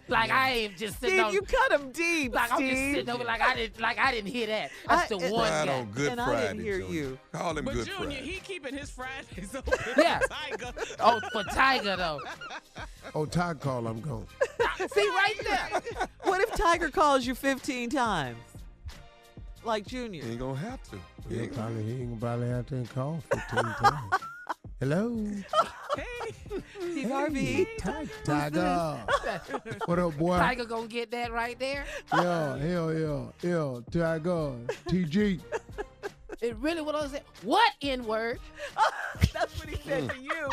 Like I ain't just sitting Steve, on. you cut him deep, Like I'm just Steve. sitting over like I didn't hear that. That's the one Fried guy. on Good And Friday. I didn't hear Junior. you. Call him But Good Junior, Friday. he keeping his Fridays open. Yeah. Tiger. Oh, for Tiger though. Oh, Todd call, I'm gone. See right there. What if Tiger calls you 15 times? Like Junior. He ain't gonna have to. He ain't probably have to call 15 times. Hello. Hey. Steve Harvey. Tiger. What up, boy? Tiger gonna get that right there. Yeah, hell, Tiger. TG. It really what I said. What N-word? That's what he said to you.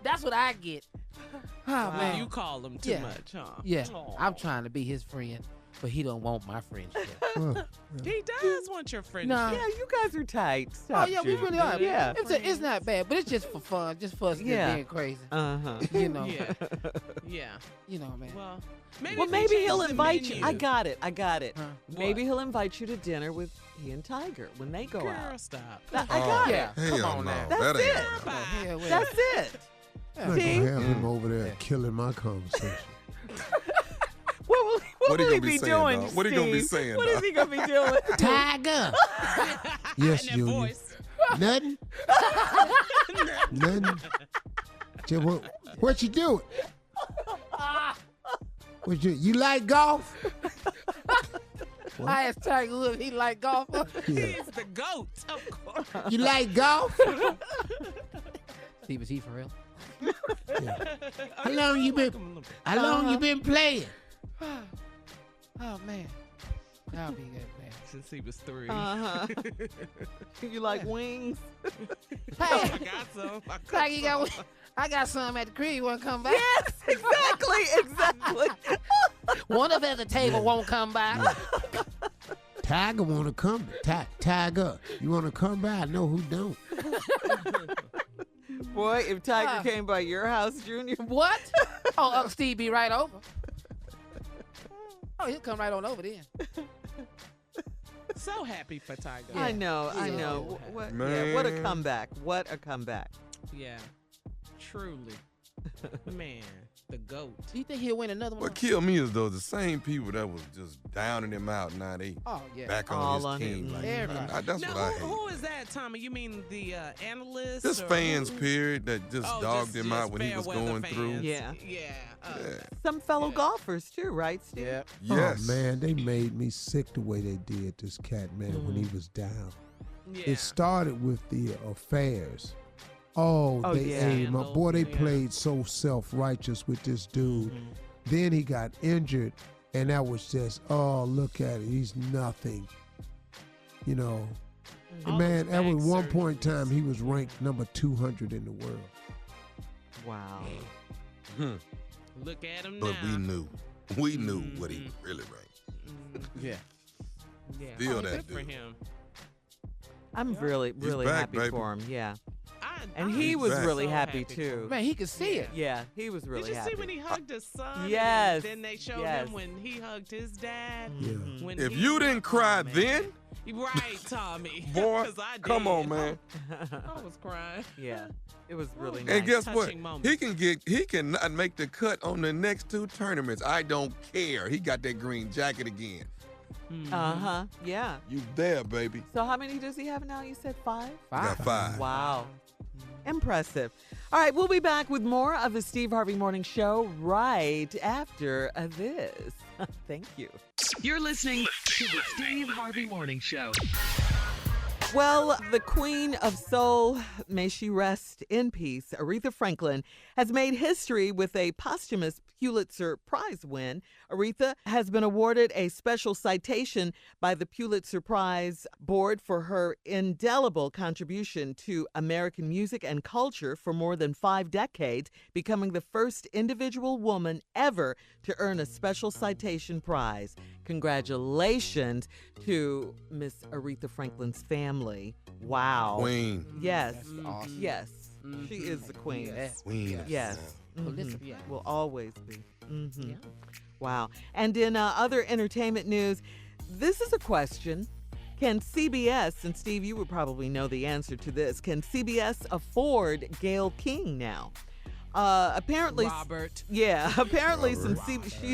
That's what I get. Oh man. You call him too Yeah. much, huh? Yeah, Aw. I'm trying to be his friend, but he don't want my friendship. He does want your friendship. Nah. Yeah, you guys are tight. Oh Stop, yeah, we Junior. really are. Yeah. It's not bad, but it's just for fun, just for us to Yeah. being crazy. Uh-huh. You know, Yeah. Yeah. you know, man. Well, Well, they maybe change he'll the invite you. menu. I got it. Huh? Maybe he'll invite you to dinner with he and Tiger when they go Girl, out. stop. I got it. Yeah, Hell come on no. now. That's that ain't it. gonna Bye. happen. Hell, well, That's it. I'm not See? gonna have him over there killing my conversation. What he will he gonna be be saying, doing? dog? What he gonna be Steve? saying, What dog? is he gonna be doing? Tiger. Yes, And that Junior. voice. Nothing. Nothing. Just what you doing? You like golf? I asked Tiger Woods if he like golf. Yeah. He's the GOAT, of course. You like golf? Steve, is he for real? How long you been playing? Oh man, that'll be good, man. Since he was 3. Uh-huh. You like wings? Hey, I got some. Tiger, I got some at the crib. You wanna come by? Yes, exactly. One of us at the table won't come by. Tiger wanna come. Tiger, you wanna come by? I know who don't. Boy, if Tiger came by your house, Junior. What? Oh, Uncle Steve be right over. Oh, he'll come right on over then. So happy for Tiger. Yeah. I know. Yeah. What Man. what a comeback. What a comeback. Yeah. Truly. Man, the GOAT. Do you think he'll win another one? What killed me is though the same people that was just downing him out. Now they Oh yeah. back All on on his team. him. Like, Everybody. that's Now, what I hate. who is that, Tommy? You mean the analyst? Just or fans, who? period, that just Oh, dogged him out just when he was fair weather going through. fans. Yeah. Yeah. Yeah. Some fellow golfers too, right, Steve? Yeah. Yes. Oh man, they made me sick the way they did this cat, man, when he was down. Yeah. It started with the affairs. Oh, they yeah. ate him up. Boy, they played so self-righteous with this dude. Then he got injured, and that was just, oh, look at it. He's nothing. You know. Man, at one point in time, he was ranked number 200 in the world. Wow. Look at him But now. we knew what he was really ranked. Yeah. Still that good for dude. him. I'm really back, happy baby. for him. Yeah. And I'm he was back. really so happy happy too. Man, he could see it. Yeah, he was really Did you happy. see when he hugged his son? Yes. And then they showed Yes. him when he hugged his dad. Yeah. When If he- you didn't cry man. then, Right, Tommy. boy, 'Cause I come did. on, man. I was crying. Yeah, it was really nice. And guess what? touching moment. He can not make the cut on the next 2 tournaments. I don't care. He got that green jacket again. Uh-huh. Yeah. You there, baby? So how many does he have now? You said 5? Got 5. Wow. Impressive. All right, we'll be back with more of the Steve Harvey Morning Show right after this. Thank you. You're listening to the Steve Harvey Morning Show. Well, the Queen of Soul, may she rest in peace, Aretha Franklin, has made history with a posthumous Pulitzer Prize win. Aretha has been awarded a special citation by the Pulitzer Prize Board for her indelible contribution to American music and culture for more than 5 decades, becoming the first individual woman ever to earn a special citation prize. Congratulations to Miss Aretha Franklin's family. Wow. Queen. Yes. That's awesome. Yes. She is the queen. Queen. Yes. Elizabeth, yeah. Will always be. Wow. And in other entertainment news, this is a question. Can CBS, and Steve, you would probably know the answer to this, can CBS afford Gayle King now? Apparently, Robert. Yeah, apparently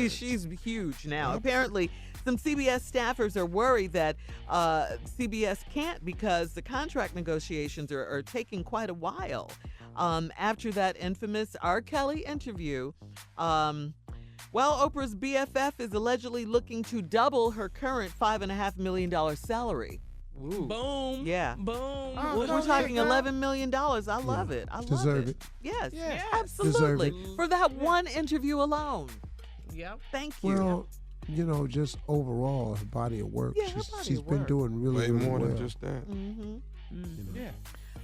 she's huge now. Apparently, some CBS staffers are worried that CBS can't because the contract negotiations are taking quite a while. After that infamous R. Kelly interview, Oprah's BFF is allegedly looking to double her current $5.5 million salary. Ooh. Boom. Yeah. Boom. We're talking $11 million. I love it. I love Deserve it. it. Yes. Yeah. Absolutely. Deserve For that one interview alone. Yep. Thank you. Well, you know, just overall, her body of work. Yeah, her body she's of been work. doing really, Way really more well. than just that. Yeah.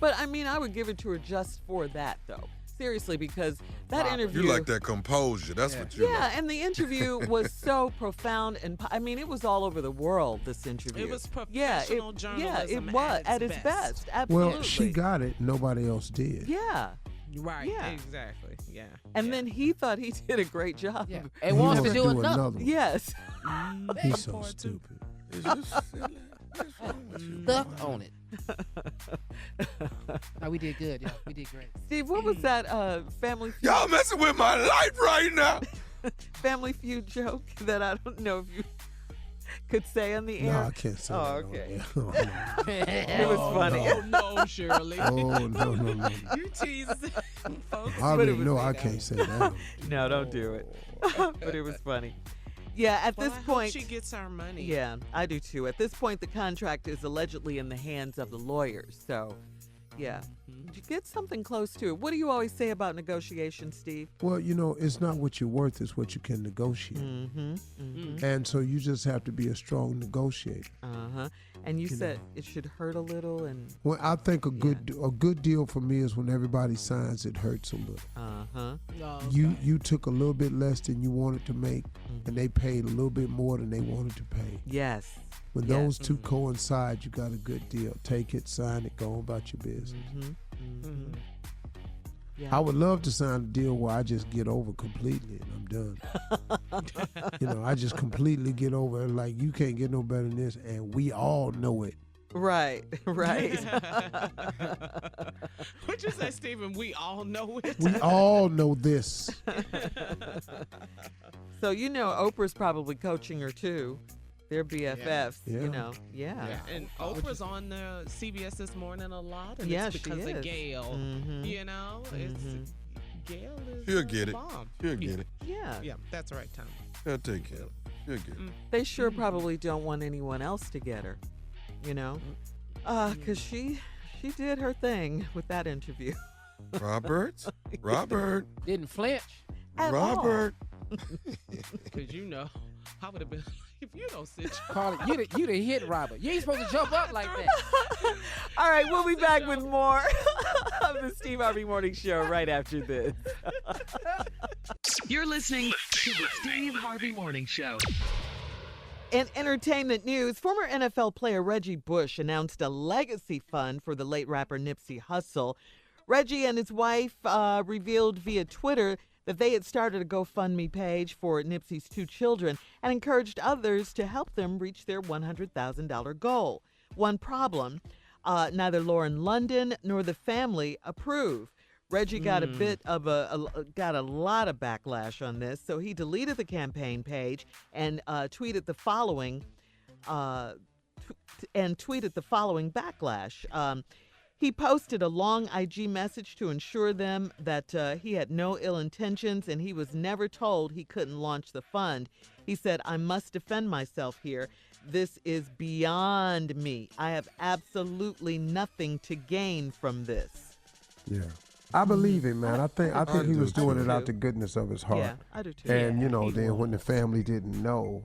But I mean, I would give it to her just for that, though. Seriously, because that interview. You like that composure. That's what you Yeah, like. and the interview was so profound, and I mean, it was all over the world. This interview. It was yeah, professional it journalism was at its its best. best. Absolutely. Well, she got it. Nobody else did. Yeah, Right. Yeah. Exactly. Yeah. and then he thought he did a great job. Yeah. He And wants to wants do another. one. Yes. He's so stupid. Is this silly? What's wrong with you? Stuck on it. No, we did good. Yeah, we did great. Steve, what was that Family Feud, Y'all messing with my life right now. Family Feud joke that I don't know if you could say on the air? No, I can't say Oh, that. okay. Oh, no. It was funny. Oh no, Shirley. Oh, no. You tease folks. I already it was- know I can't say that. No, don't do it. But it was funny. Yeah, at Well, this I hope point, she gets our money. yeah, I do too. At this point, the contract is allegedly in the hands of the lawyers. So, yeah, you get something close to it. What do you always say about negotiations, Steve? Well, you know, it's not what you're worth, it's what you can negotiate. And so you just have to be a strong negotiator. Uh-huh. And you said it should hurt a little and Well, I think a good deal for me is when everybody signs, it hurts a little. uh-huh. No, You took a little bit less than you wanted to make, and they paid a little bit more than they wanted to pay. Yes. When Yes. those two coincide, you got a good deal. Take it, sign it, go on about your business. Yeah. I would love to sign a deal where I just get over completely and I'm done. You know, I just completely get over it. Like, you can't get no better than this, and we all know it. Right, right. What'd you say, Stephen? We all know it. We all know this. So, you know, Oprah's probably coaching her too. They're BFFs, Yeah. you know. Yeah. And Oprah's on the CBS this morning a lot, and Yeah, it's because she of is. Gayle. Mhm. You know, it's Gayle is She'll a get it. bomb. She'll get it. Yeah. Yeah, that's right, Tom. She'll take care of it. She'll get it. They sure probably don't want anyone else to get her, you know? Because she did her thing with that interview. Robert. Didn't flinch. Robert. Because I would have been, if you don't sit. Carly, you done hit Robert. You ain't supposed to jump up like that. All right, we'll be back with more of the Steve Harvey Morning Show right after this. You're listening to the Steve Harvey Morning Show. In entertainment news, former NFL player Reggie Bush announced a legacy fund for the late rapper Nipsey Hussle. Reggie and his wife revealed via Twitter that they had started a GoFundMe page for Nipsey's 2 children and encouraged others to help them reach their $100,000 goal. One problem, neither Lauren London nor the family approve. Reggie got a lot of backlash on this, so he deleted the campaign page and tweeted the following backlash. He posted a long IG message to ensure them that he had no ill intentions and he was never told he couldn't launch the fund. He said, "I must defend myself here. This is beyond me. I have absolutely nothing to gain from this." Yeah. I believe it, man. I think he was doing it out the goodness of his heart. Yeah, I do too. And then when the family didn't know,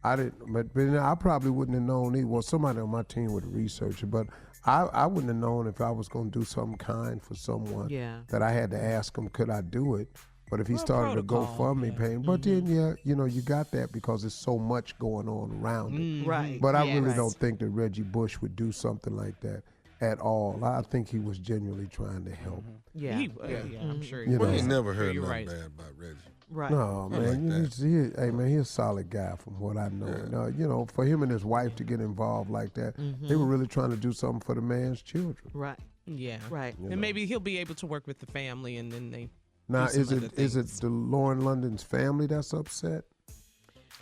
I didn't. But I probably wouldn't have known either. Well, somebody on my team would have researched it, but I wouldn't have known if I was going to do something kind for someone. Yeah. That I had to ask him, could I do it? But if he started a GoFundMe page, but then you got that because there's so much going on around it. Right. But I really don't think that Reggie Bush would do something like that at all. I think he was genuinely trying to help. Yeah. I'm sure. You know, I ain't never heard You're nothing right. bad about Reggie. Right. No, man. Like He's a solid guy from what I know. And, for him and his wife to get involved like that, they were really trying to do something for the man's children. Right. Yeah. Right. And maybe he'll be able to work with the family, and then they. Now, do some is other it things. the Lauren London's family that's upset?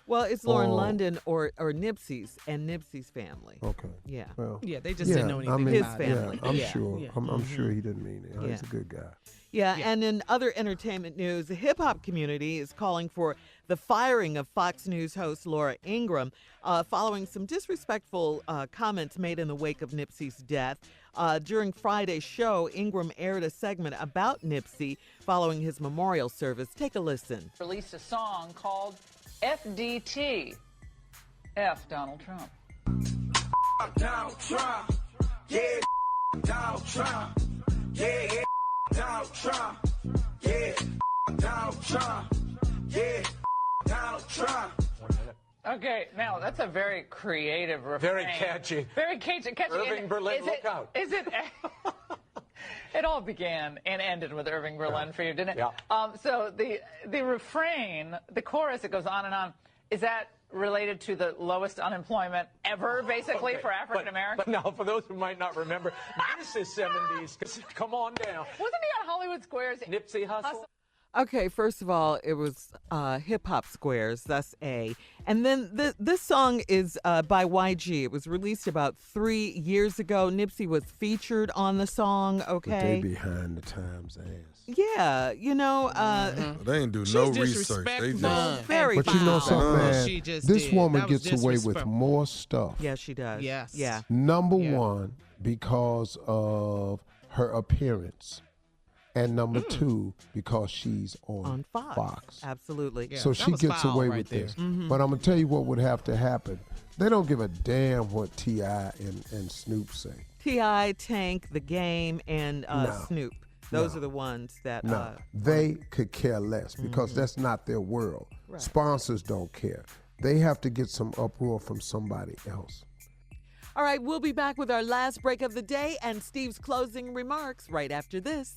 Well, it's Lauren London or Nipsey's and Nipsey's family. Okay. Yeah. Well, Yeah, they just didn't know anything his about family. it. I'm Yeah. sure. Yeah. I'm sure he didn't mean it. He's a good guy. Yeah, and in other entertainment news, the hip-hop community is calling for the firing of Fox News host Laura Ingraham following some disrespectful comments made in the wake of Nipsey's death. During Friday's show, Ingraham aired a segment about Nipsey following his memorial service. Take a listen. Released a song called FDT. F Donald Trump. Donald Trump. Yeah, Donald Trump. Yeah, Donald Trump. Yeah, Donald Trump. Yeah, Donald Trump. Okay, now that's a very creative refrain. Very catchy. Very catchy. Irving Berlin, look out. Is it? It all began and ended with Irving Berlin for you, didn't it? Yeah. So the refrain, the chorus, it goes on and on. Is that related to the lowest unemployment ever, basically, for African Americans? But now, for those who might not remember, this is 70s. Come on down. Wasn't he on Hollywood Squares? Nipsey Hussle. Okay, first of all, it was Hip Hop Squares. That's A. And then this song is by YG. It was released about 3 years ago. Nipsey was featured on the song, But they okay? behind the times ass. Yeah, They ain't do no research. They just very But you know foul. something, man? She just This did. woman That was gets away with disrespectful. more stuff. Yeah, she does. Yes. Yeah. Number one, because of her appearance. And number two, because she's on Fox. Absolutely. Yeah, So that she was gets foul away right with there. this. But I'm going to tell you what would have to happen. They don't give a damn what T.I. and Snoop say. T.I., Tank, The Game, and No. Snoop. Those No. are the ones that... No, they could care less because that's not their world. Right. Sponsors don't care. They have to get some uproar from somebody else. All right, we'll be back with our last break of the day and Steve's closing remarks right after this.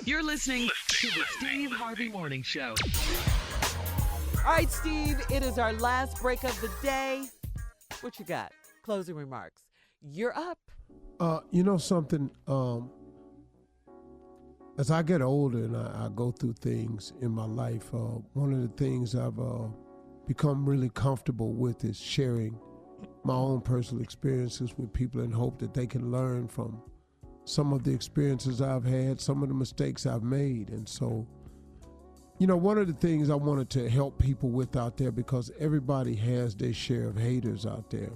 You're listening to the Steve Harvey Morning Show. All right, Steve, it is our last break of the day. What you got? Closing remarks. You're up. You know something? As I get older and I go through things in my life, one of the things I've become really comfortable with is sharing my own personal experiences with people and hope that they can learn from some of the experiences I've had, some of the mistakes I've made. And so, you know, one of the things I wanted to help people with out there, because everybody has their share of haters out there.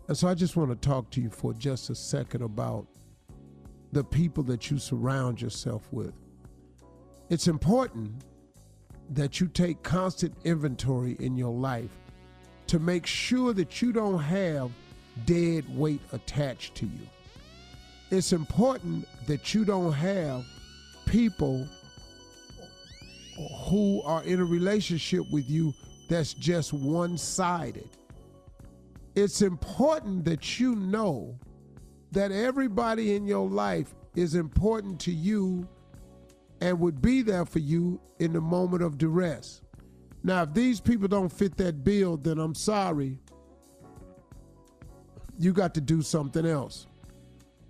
And so I just want to talk to you for just a second about the people that you surround yourself with. It's important that you take constant inventory in your life to make sure that you don't have dead weight attached to you. It's important that you don't have people who are in a relationship with you that's just one-sided. It's important that you know that everybody in your life is important to you and would be there for you in the moment of duress. Now, if these people don't fit that bill, then I'm sorry. You got to do something else.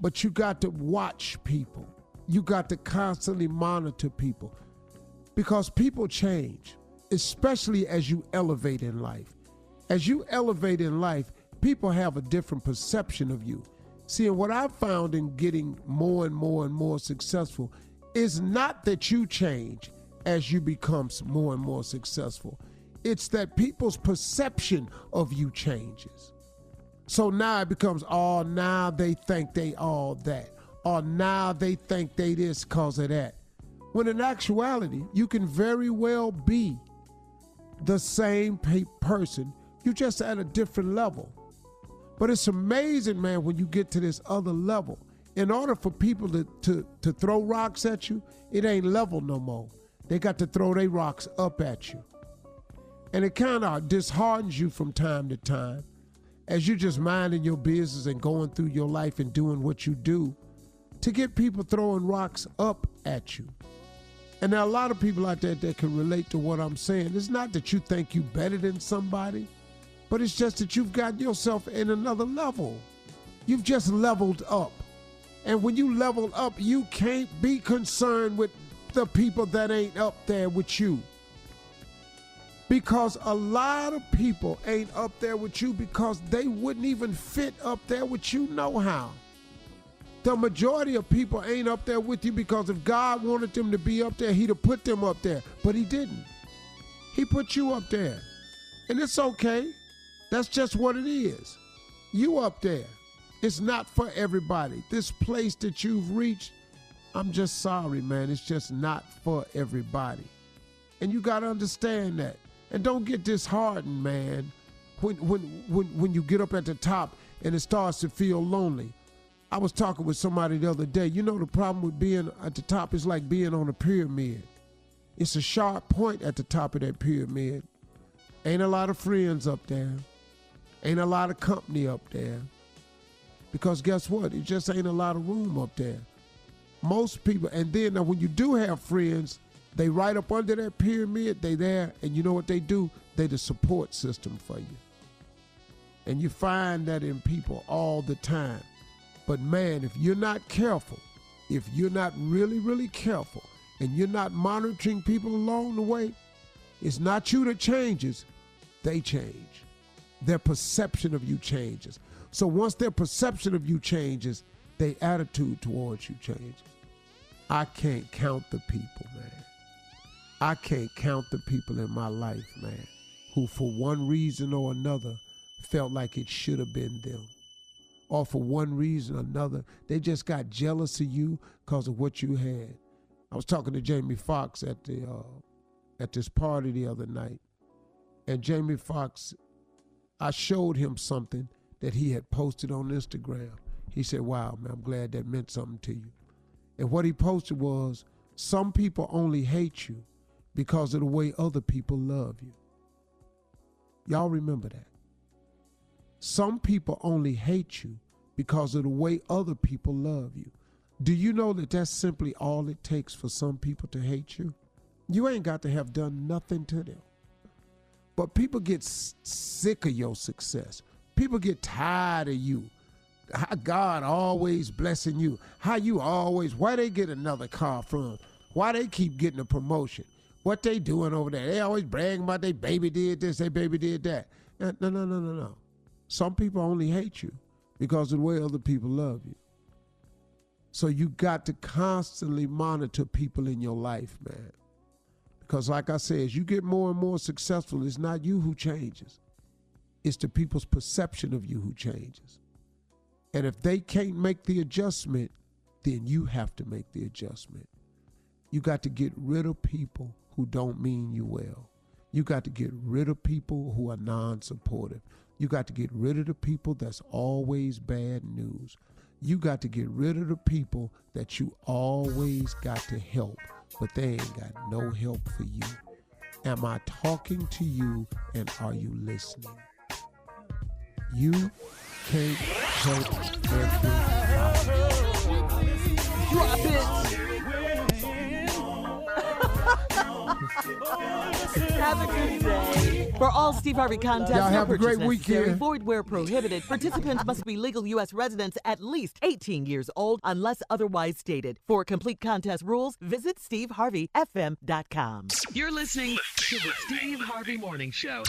But you got to watch people. You got to constantly monitor people because people change, especially as you elevate in life. As you elevate in life, people have a different perception of you. See, and what I've found in getting more and more and more successful is not that you change as you become more and more successful. It's that people's perception of you changes. So now it becomes, oh, now they think they all that. Or now they think they this because of that. When in actuality, you can very well be the same person. You're just at a different level. But it's amazing, man, when you get to this other level. In order for people to throw rocks at you, it ain't level no more. They got to throw their rocks up at you. And it kind of disheartens you from time to time as you're just minding your business and going through your life and doing what you do to get people throwing rocks up at you. And there are a lot of people out there that can relate to what I'm saying. It's not that you think you better than somebody, but it's just that you've got yourself in another level. You've just leveled up. And when you level up, you can't be concerned with the people that ain't up there with you. Because a lot of people ain't up there with you because they wouldn't even fit up there with you no how. The majority of people ain't up there with you because if God wanted them to be up there, he'd have put them up there. But he didn't. He put you up there. And it's okay. That's just what it is. You up there. It's not for everybody. This place that you've reached, I'm just sorry, man. It's just not for everybody. And you got to understand that. And don't get disheartened, man, when you get up at the top and it starts to feel lonely. I was talking with somebody the other day. You know, the problem with being at the top is like being on a pyramid. It's a sharp point at the top of that pyramid. Ain't a lot of friends up there. Ain't a lot of company up there. Because guess what? It just ain't a lot of room up there. Most people, and then now when you do have friends, they right up under that pyramid, they there, and you know what they do? They the support system for you. And you find that in people all the time. But man, if you're not careful, if you're not really, really careful, and you're not monitoring people along the way, it's not you that changes, they change. Their perception of you changes. So once their perception of you changes, their attitude towards you changes. I can't count the people, man. I can't count the people in my life, man, who for one reason or another felt like it should have been them. Or for one reason or another, they just got jealous of you because of what you had. I was talking to Jamie Foxx at this party the other night. And Jamie Foxx, I showed him something that he had posted on Instagram. He said, wow, man, I'm glad that meant something to you. And what he posted was, some people only hate you because of the way other people love you. Y'all remember that? Some people only hate you because of the way other people love you. Do you know that that's simply all it takes for some people to hate you? You ain't got to have done nothing to them. But people get sick of your success. People get tired of you. How God always blessing you. How you always, why they get another car from? Why they keep getting a promotion? What they doing over there? They always bragging about their baby did this, their baby did that. No. Some people only hate you because of the way other people love you. So you got to constantly monitor people in your life, man. Because like I said, as you get more and more successful, it's not you who changes. It's the people's perception of you who changes. And if they can't make the adjustment, then you have to make the adjustment. You got to get rid of people who don't mean you well. You got to get rid of people who are non-supportive. You got to get rid of the people that's always bad news. You got to get rid of the people that you always got to help, but they ain't got no help for you. Am I talking to you, and are you listening? You can't help everybody. Drop it. Have a good day. For all Steve Harvey contests, y'all have no a great purchase necessary, weekend. void where prohibited. Participants must be legal U.S. residents at least 18 years old unless otherwise stated. For complete contest rules, visit SteveHarveyFM.com. You're listening to the Steve Harvey Morning Show.